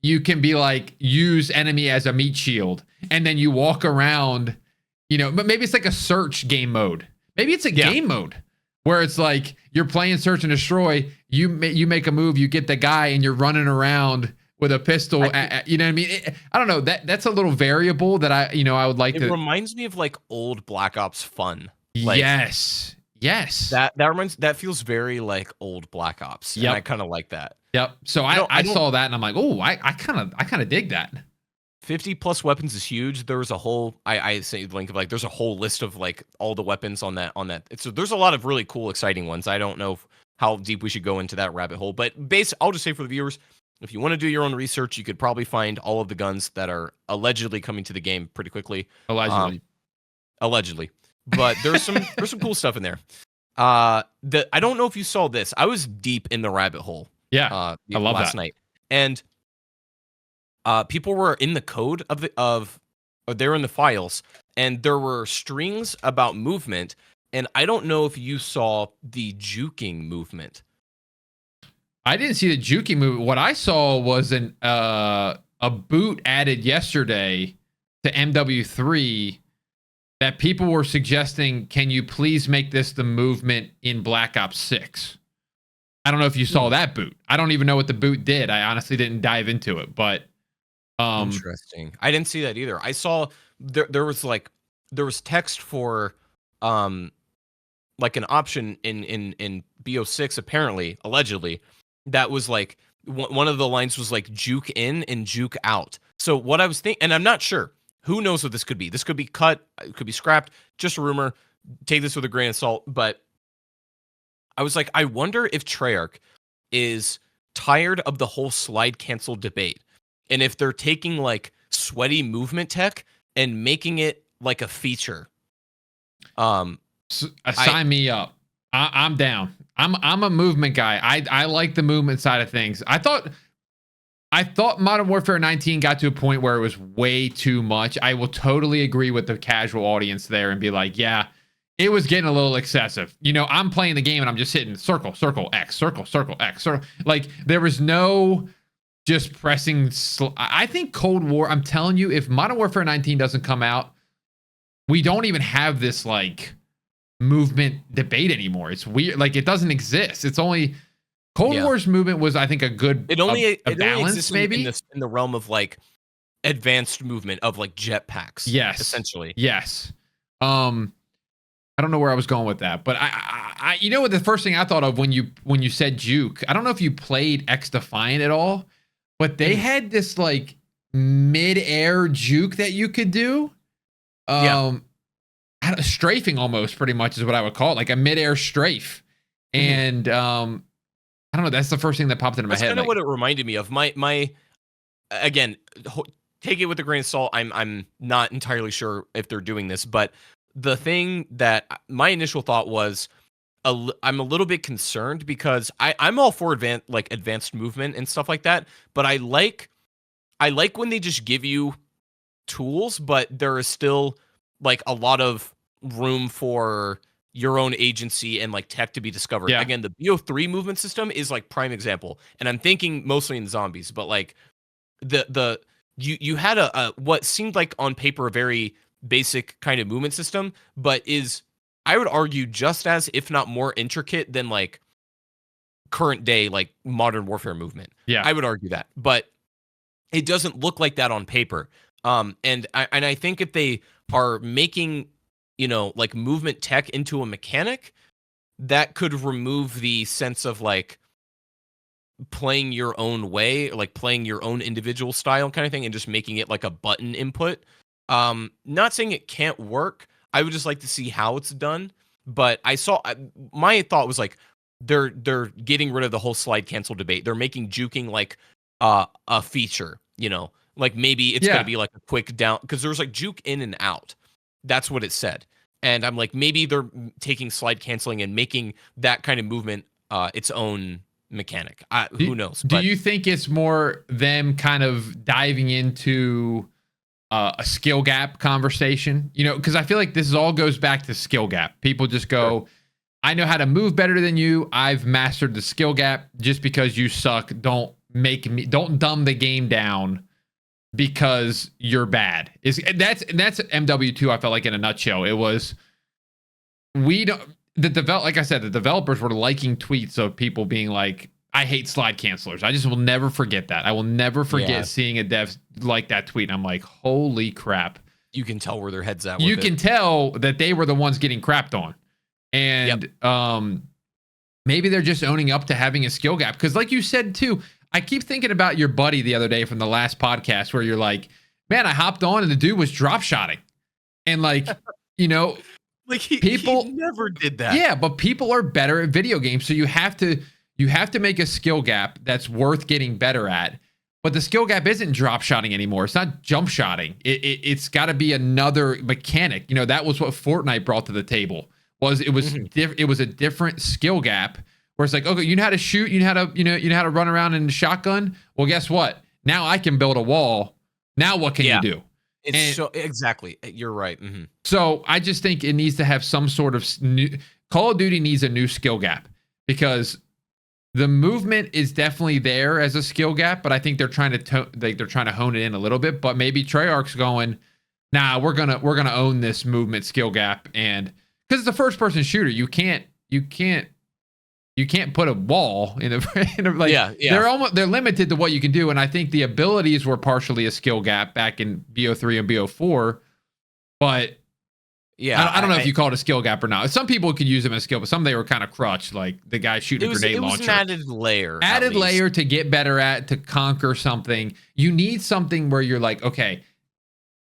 you can be like, use enemy as a meat shield, and then you walk around, but maybe it's like a search game mode. Maybe it's a game mode. where it's like you're playing search and destroy. You make a move, you get the guy, and you're running around with a pistol. You know what I mean? I don't know. That's a little variable that I would like to.
It reminds me of like old Black Ops fun. Like,
yes.
That feels very like old Black Ops.
Yep.
And I kind of like that.
Yep. So I saw that and I'm like, oh, I kind of dig that.
50 plus weapons is huge. There's a whole I sent you the link of like there's a whole list of like all the weapons on that. So there's a lot of really cool, exciting ones. I don't know how deep we should go into that rabbit hole, but I'll just say for the viewers, if you want to do your own research, you could probably find all of the guns that are allegedly coming to the game pretty quickly. Allegedly. But there's some cool stuff in there. I don't know if you saw this. I was deep in the rabbit hole.
Yeah. I love
last night. And people were in the code they're in the files, and there were strings about movement, and I don't know if you saw the juking movement.
I didn't see the juking movement. What I saw was a boot added yesterday to MW3 that people were suggesting, can you please make this the movement in Black Ops 6? I don't know if you saw that boot. I don't even know what the boot did. I honestly didn't dive into it, but
interesting. I didn't see that either. I saw there was text for like an option in BO6 apparently, allegedly, that was like one of the lines was like juke in and juke out. So what I was thinking, and I'm not sure, who knows what this could be. This could be cut, it could be scrapped, just a rumor. Take this with a grain of salt, but I was like, I wonder if Treyarch is tired of the whole slide cancel debate. And if they're taking like sweaty movement tech and making it like a feature.
Sign me up. I'm down. I'm a movement guy. I like the movement side of things. I thought Modern Warfare 19 got to a point where it was way too much. I will totally agree with the casual audience there and be like, yeah, it was getting a little excessive. You know, I'm playing the game and I'm just hitting circle, circle, X, circle, circle, X. Like there was no just pressing. I think Cold War, I'm telling you, if Modern Warfare 19 doesn't come out, we don't even have this like movement debate anymore. It's weird. Like it doesn't exist. It's only Cold War's movement was, I think, a good balance, maybe
in the realm of like advanced movement of like jetpacks.
Yes,
essentially.
Yes. I don't know where I was going with that, but I you know what the first thing I thought of when you said juke. I don't know if you played X Defiant at all, but they had this like mid-air juke that you could do. Strafing almost pretty much is what I would call it, like a mid-air strafe. And I don't know, that's the first thing that popped into my head.
That's kind of what it reminded me of. My again, take it with a grain of salt. I'm not entirely sure if they're doing this, but the thing that my initial thought was, I'm a little bit concerned because I'm all for advanced movement and stuff like that, but I like when they just give you tools, but there is still like a lot of room for your own agency and like tech to be discovered.
Yeah.
Again, the BO3 movement system is like prime example, and I'm thinking mostly in zombies, but like you had a what seemed like on paper a very basic kind of movement system, but is, I would argue, just as if not more intricate than like current day like Modern Warfare movement.
Yeah,
I would argue that, but it doesn't look like that on paper. And I think if they are making, you know, like movement tech into a mechanic, that could remove the sense of like playing your own way, like playing your own individual style kind of thing, and just making it like a button input. Not saying it can't work. I would just like to see how it's done. But my thought was like, they're getting rid of the whole slide cancel debate. They're making juking like a feature, you know, like maybe it's going to be like a quick down, because there's like juke in and out. That's what it said. And I'm like, maybe they're taking slide canceling and making that kind of movement its own mechanic. Who knows?
Do you think it's more them kind of diving into a skill gap conversation? You know, because I feel like this all goes back to skill gap. People just go, sure, I know how to move better than you. I've mastered the skill gap. Just because you suck, don't dumb the game down because you're bad. That's MW2. I felt like in a nutshell, it was, like I said, the developers were liking tweets of people being like, I hate slide cancelers. I just will never forget that. I will never forget seeing a dev like that tweet. And I'm like, holy crap.
You can tell where their head's at.
You can tell that they were the ones getting crapped on. And maybe they're just owning up to having a skill gap. Because like you said, too, I keep thinking about your buddy the other day from the last podcast where you're like, man, I hopped on and the dude was drop shotting. And like, you know,
like he never did that.
Yeah, but people are better at video games. So you have to make a skill gap that's worth getting better at. But the skill gap isn't drop shotting anymore. It's not jump shotting. It's got to be another mechanic. You know, that was what Fortnite brought to the table. It was a different skill gap where it's like, okay, you know how to shoot, you know how to run around in a shotgun. Well, guess what? Now I can build a wall. Now what can you do?
Exactly. You're right. Mm-hmm.
So I just think it needs to have some sort of new. Call of Duty needs a new skill gap because the movement is definitely there as a skill gap, but I think they're trying to hone it in a little bit. But maybe Treyarch's going, nah, we're gonna own this movement skill gap, and because it's a first person shooter, you can't put a wall in they're limited to what you can do, and I think the abilities were partially a skill gap back in BO3 and BO4, but I don't know if you call it a skill gap or not. Some people could use them as skill, but some they were kind of crutch, like the guy shooting a grenade launcher.
It was an added layer.
Added layer to get better at, to conquer something. You need something where you're like, okay,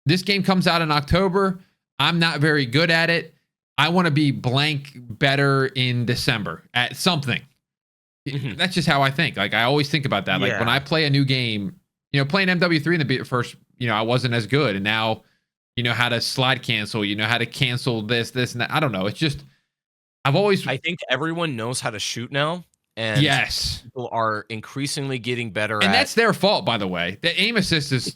this game comes out in October. I'm not very good at it. I want to be blank better in December at something. That's just how I think. Like, I always think about that. Like when I play a new game, playing MW3 in the first, I wasn't as good. And now, you know how to slide cancel, you know how to cancel this, and that. I don't know. It's just, I
think everyone knows how to shoot now. And people are increasingly getting better
and that's their fault, by the way. The aim assist is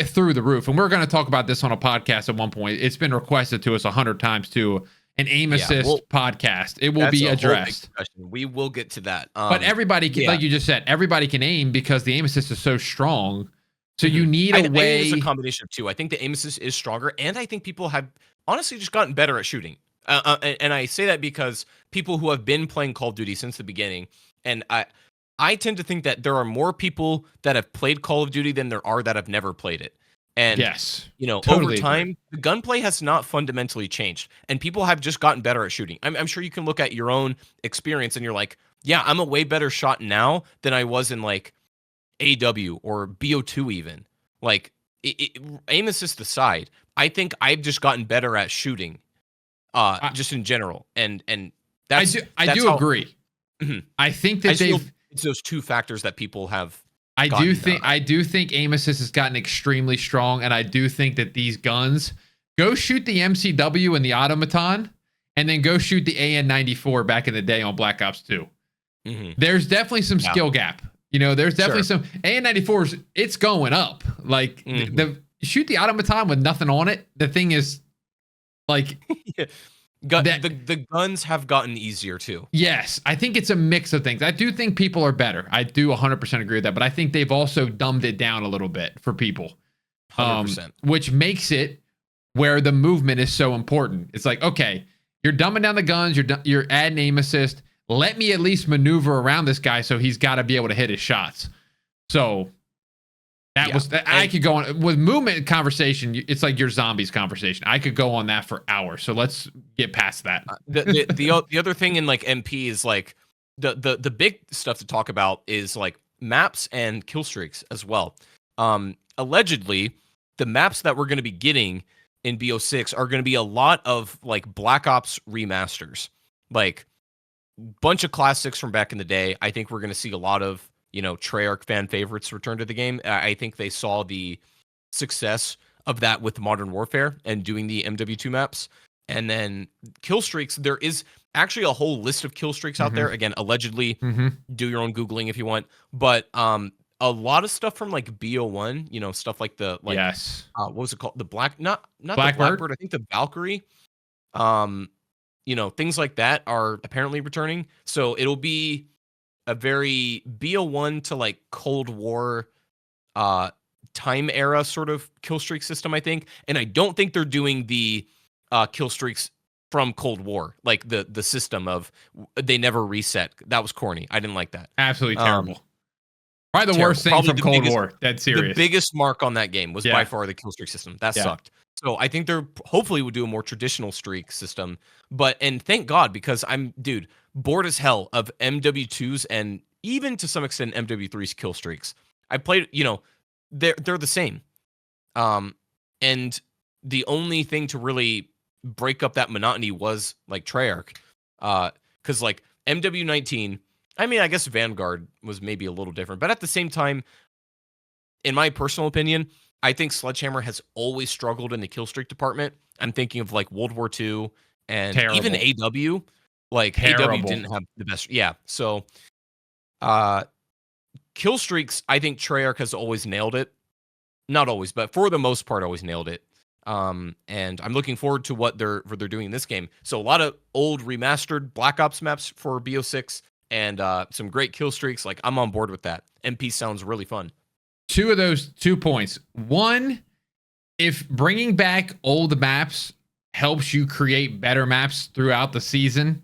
through the roof. And we're going to talk about this on a podcast at one point. It's been requested to us 100 times too. An aim assist podcast. It will be addressed.
We will get to that.
But everybody can, like you just said, everybody can aim because the aim assist is so strong. So you need a way.
It's a combination of two. I think the aim assist is stronger, and I think people have honestly just gotten better at shooting. And I say that because people who have been playing Call of Duty since the beginning, and I tend to think that there are more people that have played Call of Duty than there are that have never played it. And over time, the gunplay has not fundamentally changed, and people have just gotten better at shooting. I'm sure you can look at your own experience, and you're like, yeah, I'm a way better shot now than I was in like AW or BO2 even. Like, aim assist aside, I think I've just gotten better at shooting, just in general, and that's
I do agree. I think that
it's those two factors that people have.
I do think aim assist has gotten extremely strong, and I do think that these guns, go shoot the MCW and the Automaton, and then go shoot the AN-94 back in the day on Black Ops 2. There's definitely some skill gap. There's definitely some AN-94s. It's going up. Like shoot the Automaton with nothing on it. The thing is, like,
the guns have gotten easier too.
Yes, I think it's a mix of things. I do think people are better. I do 100% agree with that, but I think they've also dumbed it down a little bit for people,
100%.
Which makes it where the movement is so important. It's like, okay, you're dumbing down the guns, you're adding aim assist. Let me at least maneuver around this guy so he's got to be able to hit his shots. So I could go on with movement conversation. It's like your zombies conversation. I could go on that for hours. So let's get past that.
The other thing in like MP is like the big stuff to talk about is like maps and kill streaks as well. Allegedly, the maps that we're going to be getting in BO6 are going to be a lot of like Black Ops remasters, like bunch of classics from back in the day. I think we're going to see a lot of Treyarch fan favorites return to the game. I think they saw the success of that with Modern Warfare and doing the MW2 maps. And then kill streaks, there is actually a whole list of kill streaks out there. Again, allegedly, do your own Googling if you want. But a lot of stuff from like BO1, stuff like what was it called? The not the Blackbird, I think the Valkyrie. Things like that are apparently returning. So it'll be a very BO1 to like Cold War time era sort of kill streak system, I think. And I don't think they're doing the kill streaks from Cold War, like the system of they never reset. That was corny. I didn't like that.
Absolutely terrible. Probably the
Terrible.
worst thing
Probably
from
the
Cold
biggest-
War. Dead serious.
The biggest mark on that game was
Yeah.
by far the kill streak system. That sucked. So I think they're hopefully would do a more traditional streak system. And thank God, because I'm bored as hell of MW2s and even to some extent MW3's kill streaks. I played, they're the same. And the only thing to really break up that monotony was like Treyarch. Because like MW19, I mean, I guess Vanguard was maybe a little different, but at the same time, in my personal opinion, I think Sledgehammer has always struggled in the kill streak department. I'm thinking of like World War II and even AW. Like AW didn't have the best. Yeah. So kill streaks, I think Treyarch has always nailed it. Not always, but for the most part, always nailed it. And I'm looking forward to what they're doing in this game. So a lot of old remastered Black Ops maps for BO6 and some great kill streaks. Like I'm on board with that. MP sounds really fun.
Two of those 2 points. One, if bringing back old maps helps you create better maps throughout the season,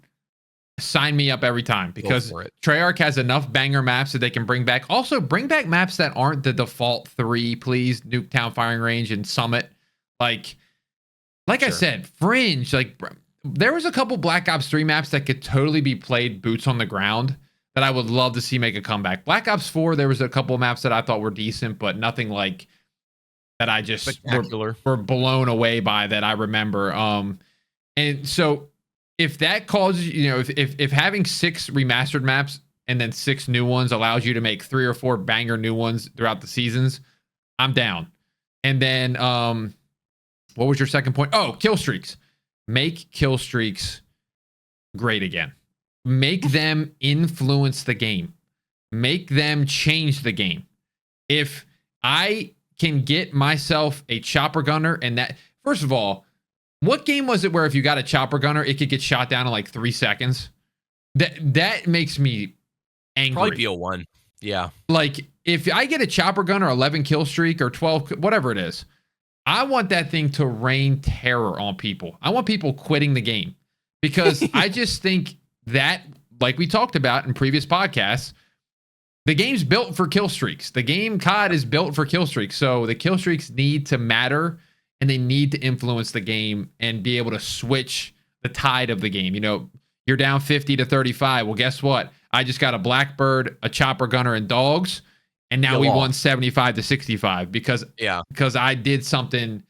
sign me up every time, because Treyarch has enough banger maps that they can bring back. Also, bring back maps that aren't the default 3, please. Nuketown Firing Range and Summit. Like I said, Fringe. Like there was a couple Black Ops 3 maps that could totally be played boots on the ground that I would love to see make a comeback. Black Ops 4, there was a couple of maps that I thought were decent, but nothing like that I just were blown away by that I remember. And so if that causes, if having 6 remastered maps and then 6 new ones allows you to make 3 or 4 banger new ones throughout the seasons, I'm down. And then what was your second point? Oh, kill streaks. Make kill streaks great again. Make them influence the game. Make them change the game. If I can get myself a chopper gunner and that, first of all, what game was it where if you got a chopper gunner, it could get shot down in like 3 seconds? That makes me angry.
Probably BO1. Yeah.
Like if I get a chopper gunner, 11 kill streak or 12, whatever it is, I want that thing to rain terror on people. I want people quitting the game because I just think that, like we talked about in previous podcasts, the game's built for kill streaks. The game COD is built for kill streaks. So the kill streaks need to matter and they need to influence the game and be able to switch the tide of the game. You're down 50 to 35. Well, guess what? I just got a Blackbird, a chopper gunner, and dogs. And now we won 75 to 65 because I did something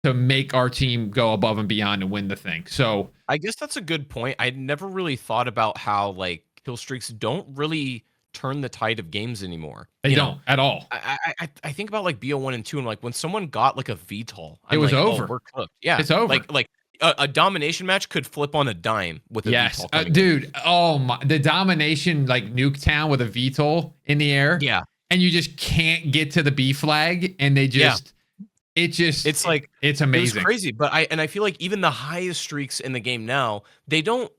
to make our team go above and beyond and win the thing. So
I guess that's a good point. I never really thought about how like kill streaks don't really turn the tide of games anymore.
They don't at all.
I think about like BO1 and 2 and like when someone got like a VTOL,
it was over.
Oh, we're cooked. Yeah,
it's over.
Like a domination match could flip on a dime with a VTOL.
Dude. Oh my, the domination like Nuketown with a VTOL in the air.
Yeah.
And you just can't get to the B flag, and they just, it's like, it's amazing.
It's crazy. But I feel like even the highest streaks in the game now, I don't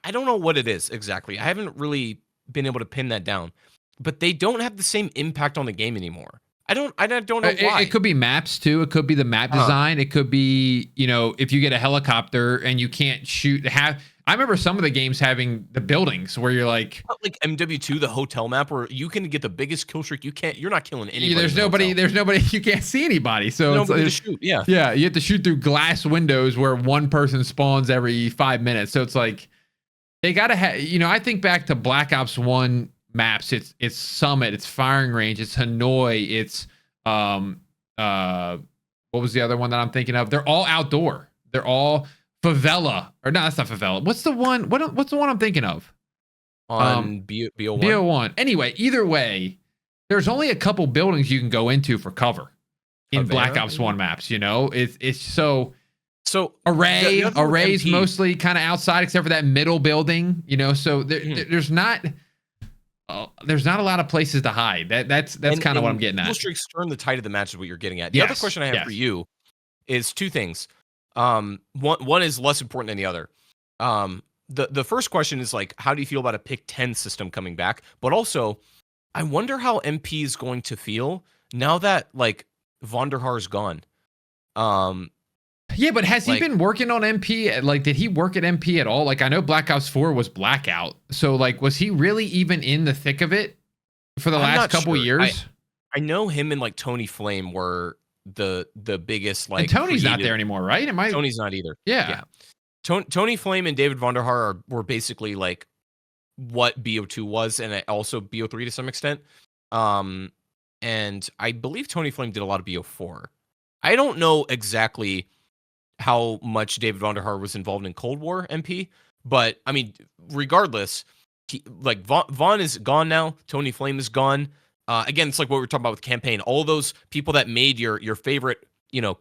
know what it is exactly. I haven't really been able to pin that down, but they don't have the same impact on the game anymore. I don't know why.
It could be maps too. It could be the map design. It could be, if you get a helicopter and you can't shoot. I remember some of the games having the buildings where you're like
MW2, the hotel map where you can get the biggest kill streak. You're not killing anybody.
There's nobody. You can't see anybody. So
nobody to shoot. Yeah.
Yeah. You have to shoot through glass windows where one person spawns every 5 minutes. So it's like they got to have, I think back to Black Ops 1 maps. It's Summit, it's Firing Range, it's Hanoi, it's what was the other one that I'm thinking of? They're all outdoor. They're all Favela, or no, that's not Favela. What's the one? What's the one I'm thinking of?
On BO1.
BO1. Anyway, either way, there's only a couple buildings you can go into for cover in Black Ops 1 maps. It's so array's mostly kind of outside except for that middle building. So there's not a lot of places to hide. That's kind of what I'm getting at.
Kill streaks turn the tide of the match is what you're getting at. The other question I have for you is 2 things. One is less important than the other. The first question is like, how do you feel about a pick 10 system coming back? But also, I wonder how MP is going to feel now that like Vonderhaar's gone.
Yeah, but has he
Like,
been working on MP? Like, did he work at MP at all? Like, I know Black Ops 4 was Blackout. So, like, was he really even in the thick of it for the
I'm
last
not
couple
sure.
years?
I know him and like Tony Flame were the biggest
And
like
Tony's not there
creative.
anymore, right? Am I?
Tony's not either.
Yeah.
Yeah. Tony Flame and David Vonderhaar were basically like what BO2 was, and also BO3 to some extent. Um, and I believe Tony Flame did a lot of BO4. I don't know exactly how much David Vonderhaar was involved in Cold War MP, but I mean, regardless, like Vaughn is gone now. Tony Flame is gone. Again, it's like what we were talking about with campaign. All those people that made your favorite,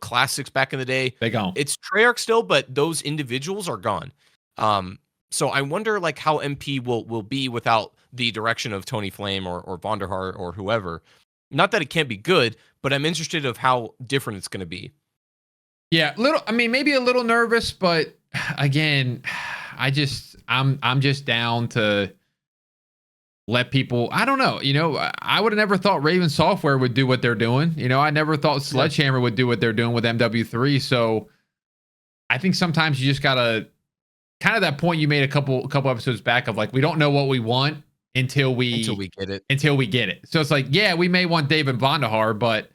classics back in the day,
They gone.
it's Treyarch still, but those individuals are gone. So I wonder like how MP will be without the direction of Tony Flame or Vonderhaar or whoever. Not that it can't be good, but I'm interested of how different it's going to be.
Yeah, maybe a little nervous, but again, I'm just down to let people. I don't know. I would have never thought Raven Software would do what they're doing. I never thought Sledgehammer would do what they're doing with MW3. So I think sometimes you just gotta kind of that point you made a couple episodes back of like, we don't know what we want until we
get it.
Until we get it. So it's like, yeah, we may want David Vonderhaar, but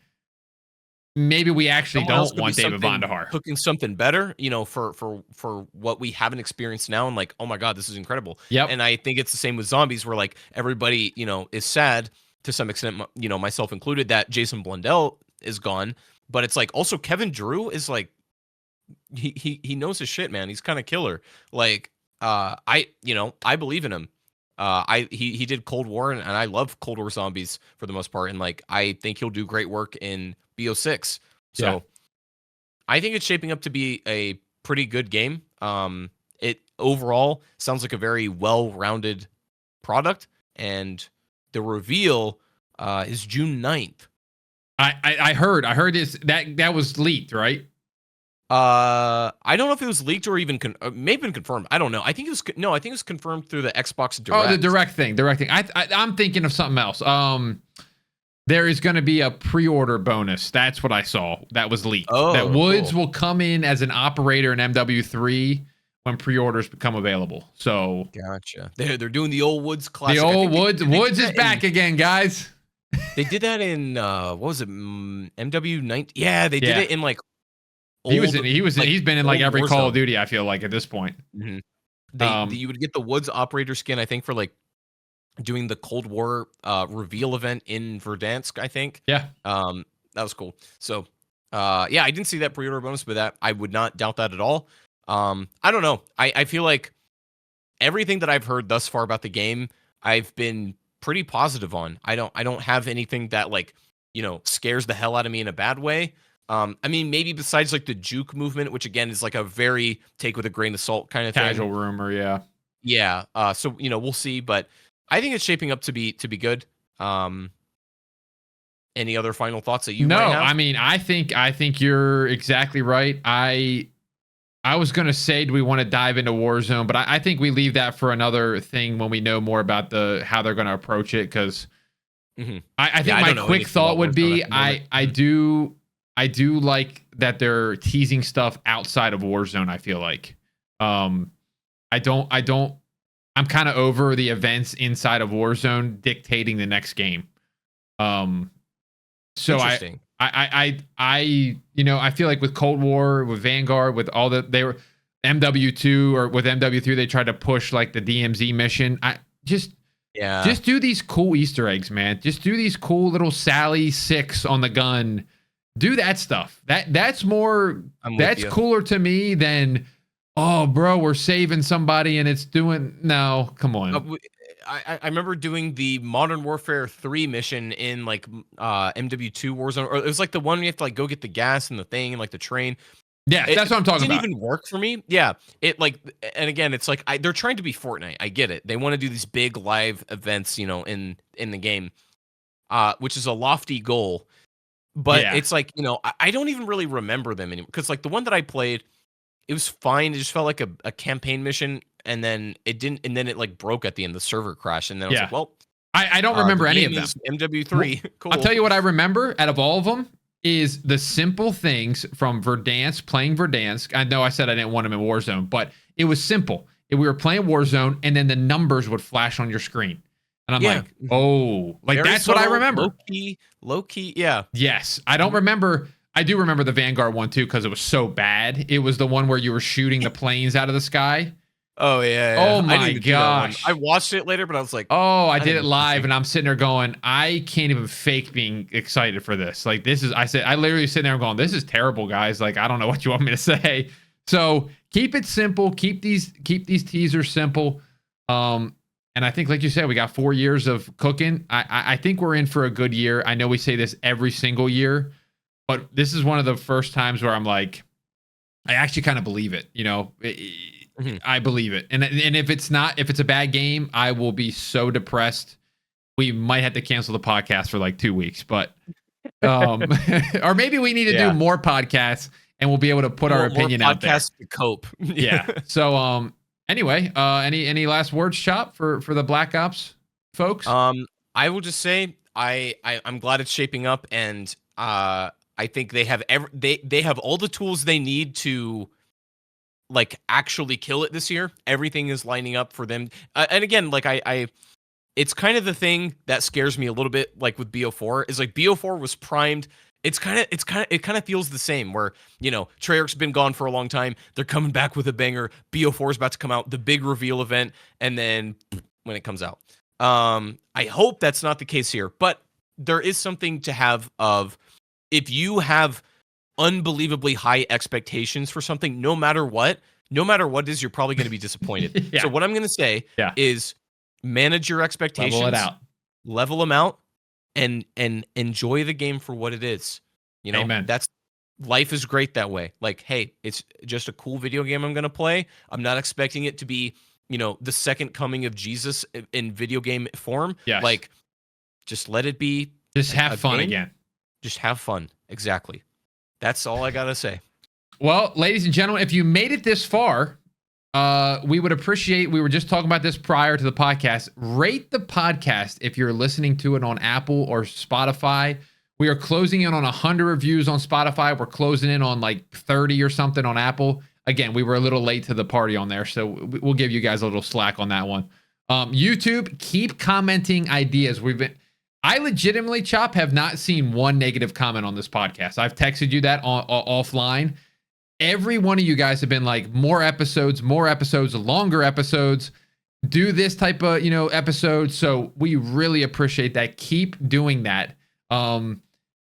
maybe we actually don't want David Vonderhaar.
Cooking something better, for what we haven't experienced now, and like, oh my god, this is incredible.
Yep.
And I think it's the same with zombies, where like everybody, is sad to some extent, myself included, that Jason Blundell is gone. But it's like also Kevin Drew is like, he knows his shit, man. He's kind of killer. Like, I believe in him. He did Cold War, and I love Cold War zombies for the most part, and like I think he'll do great work in BO6. So
yeah.
I think it's shaping up to be a pretty good game. It overall sounds like a very well-rounded product, and the reveal is June 9th.
I heard this that was leaked, right?
I don't know if it was leaked or even may have been confirmed. I don't know. I think it was confirmed through the Xbox Direct.
Oh, the direct thing. I'm thinking of something else. There is going to be a pre-order bonus. That's what I saw. That was leaked.
Oh,
that Woods
cool.
will come in as an operator in MW3 when pre-orders become available. So
gotcha. They're doing the old Woods classic.
The old Woods. Woods is back again, guys.
They did that in what was it? MW9. Yeah, they did it in like.
He's been in like every
Warzone.
Call of Duty, I feel like, at this point.
Mm-hmm. You would get the Woods operator skin, I think, for like doing the Cold War reveal event in Verdansk, I think.
Yeah.
That was cool. So yeah, I didn't see that pre-order bonus, but that I would not doubt that at all. I don't know. I feel like everything that I've heard thus far about the game, I've been pretty positive on. I don't have anything that like, scares the hell out of me in a bad way. I mean, maybe besides like the juke movement, which again is like a very take with a grain of salt kind of
casual
thing.
rumor, yeah.
Yeah. So we'll see, but I think it's shaping up to be good. Any other final thoughts that you might have?
I mean, I think you're exactly right. I was gonna say, do we want to dive into Warzone? But I think we leave that for another thing when we know more about how they're gonna approach it. Because I think my quick thought would be, I do like that they're teasing stuff outside of Warzone. I feel like, I'm kind of over the events inside of Warzone dictating the next game. So I feel like with Cold War, with Vanguard, with all that, they were MW2 or with MW3, they tried to push like the DMZ mission. Just do these cool Easter eggs, man. Just do these cool little Sally 6 on the gun. Do that stuff. That's cooler to me than, oh, bro, we're saving somebody and it's doing. No, come on.
I remember doing the Modern Warfare 3 mission in like MW2 Warzone, or it was like the one where you have to like go get the gas and the thing and like the train.
Yeah, that's what I'm talking about.
It didn't even work for me. Yeah, it like, and again, it's like they're trying to be Fortnite. I get it. They want to do these big live events, in the game, which is a lofty goal. But it's like, I don't even really remember them anymore. Because like the one that I played, it was fine. It just felt like a campaign mission, and then it didn't. And then it like broke at the end. The server crashed, and then I was like, well,
I don't remember any of them.
MW3. Cool.
I'll tell you what I remember out of all of them. is the simple things from Verdansk, playing Verdansk. I know I said I didn't want him in Warzone, but it was simple. If we were playing Warzone, and then the numbers would flash on your screen. And I'm like, oh, like
Very
that's
subtle,
what I remember.
Low key, yeah.
Yes. I don't remember. I do remember the Vanguard one too, because it was so bad. It was the one where you were shooting the planes out of the sky.
Oh yeah.
Oh my gosh.
I watched it later, but I was like,
oh, I did it live, and I'm sitting there going, I can't even fake being excited for this. Like this is, I literally sitting there going, this is terrible, guys. Like I don't know what you want me to say. So keep it simple. Keep these teasers simple. And I think, like you said, we got 4 years of cooking. I think we're in for a good year. I know we say this every single year, but this is one of the first times where I'm like, I actually kind of believe it. You know, I believe it. And if it's a bad game, I will be so depressed. We might have to cancel the podcast for like 2 weeks, but or maybe we need to do more podcasts, and we'll be able to put our opinion out there.
Podcasts to cope.
Yeah. So anyway, any last words, Chop, for the Black Ops folks?
I will just say I'm glad it's shaping up, and I think they have they have all the tools they need to like actually kill it this year. Everything is lining up for them. And again, like it's kind of the thing that scares me a little bit, like with BO4, is like BO4 was primed. It kind of feels the same, where, you know, Treyarch's been gone for a long time. They're coming back with a banger. BO4 is about to come out, the big reveal event, and then when it comes out. I hope that's not the case here, but there is something to have of, if you have unbelievably high expectations for something, no matter what it is, you're probably going to be disappointed. So what I'm going to say is manage your expectations, level them out, and enjoy the game for what it is. You know,
Amen.
That's life is great that way. Like, hey, it's just a cool video game I'm going to play. I'm not expecting it to be, you know, the second coming of Jesus in video game form.
Yes.
Like, just let it be.
Just have fun again.
Just have fun. Exactly. That's all I got to say.
Well, ladies and gentlemen, if you made it this far, we would appreciate, we were just talking about this prior to the podcast, rate the podcast if you're listening to it on Apple or Spotify. We are closing in on 100 reviews on Spotify. We're closing in on like 30 or something on Apple. Again, we were a little late to the party on there, so we'll give you guys a little slack on that one. YouTube, keep commenting ideas. I legitimately, Chop, have not seen one negative comment on this podcast. I've texted you that offline. Every one of you guys have been like, more episodes, longer episodes, do this type of, you know, episodes. So we really appreciate that. Keep doing that.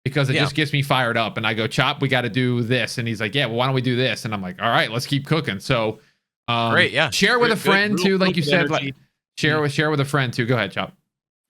Because it just gets me fired up, and I go, Chop, we got to do this. And he's like, yeah, well, why don't we do this? And I'm like, all right, let's keep cooking. So
great. Yeah.
Share with a friend too. Like you said,
energy.
like share with a friend too. Go ahead, Chop.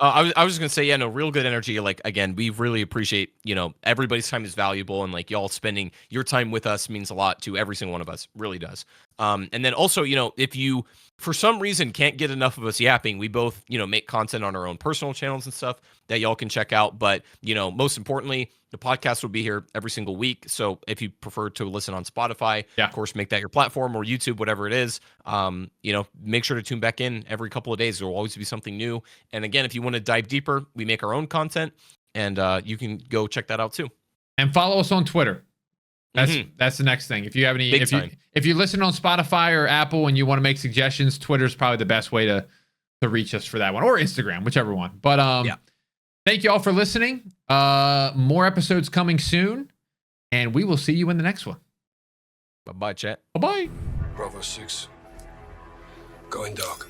I was just gonna say, yeah, no, real good energy. Like, again, we really appreciate, you know, everybody's time is valuable, and like y'all spending your time with us means a lot to every single one of us. Really does. And then also, you know, if you for some reason can't get enough of us yapping, we both, you know, make content on our own personal channels and stuff that y'all can check out. But, you know, most importantly, the podcast will be here every single week. So if you prefer to listen on Spotify, of course, make that your platform, or YouTube, whatever it is. You know, make sure to tune back in every couple of days. There will always be something new. And again, if you want to dive deeper, we make our own content, and you can go check that out too.
And follow us on Twitter. That's the next thing. If you have any, if you listen on Spotify or Apple and you want to make suggestions, Twitter's probably the best way to reach us for that one, or Instagram, whichever one. But thank you all for listening. More episodes coming soon, and we will see you in the next one.
Bye-bye, chat.
Bye-bye.
Bravo 6. Going dark.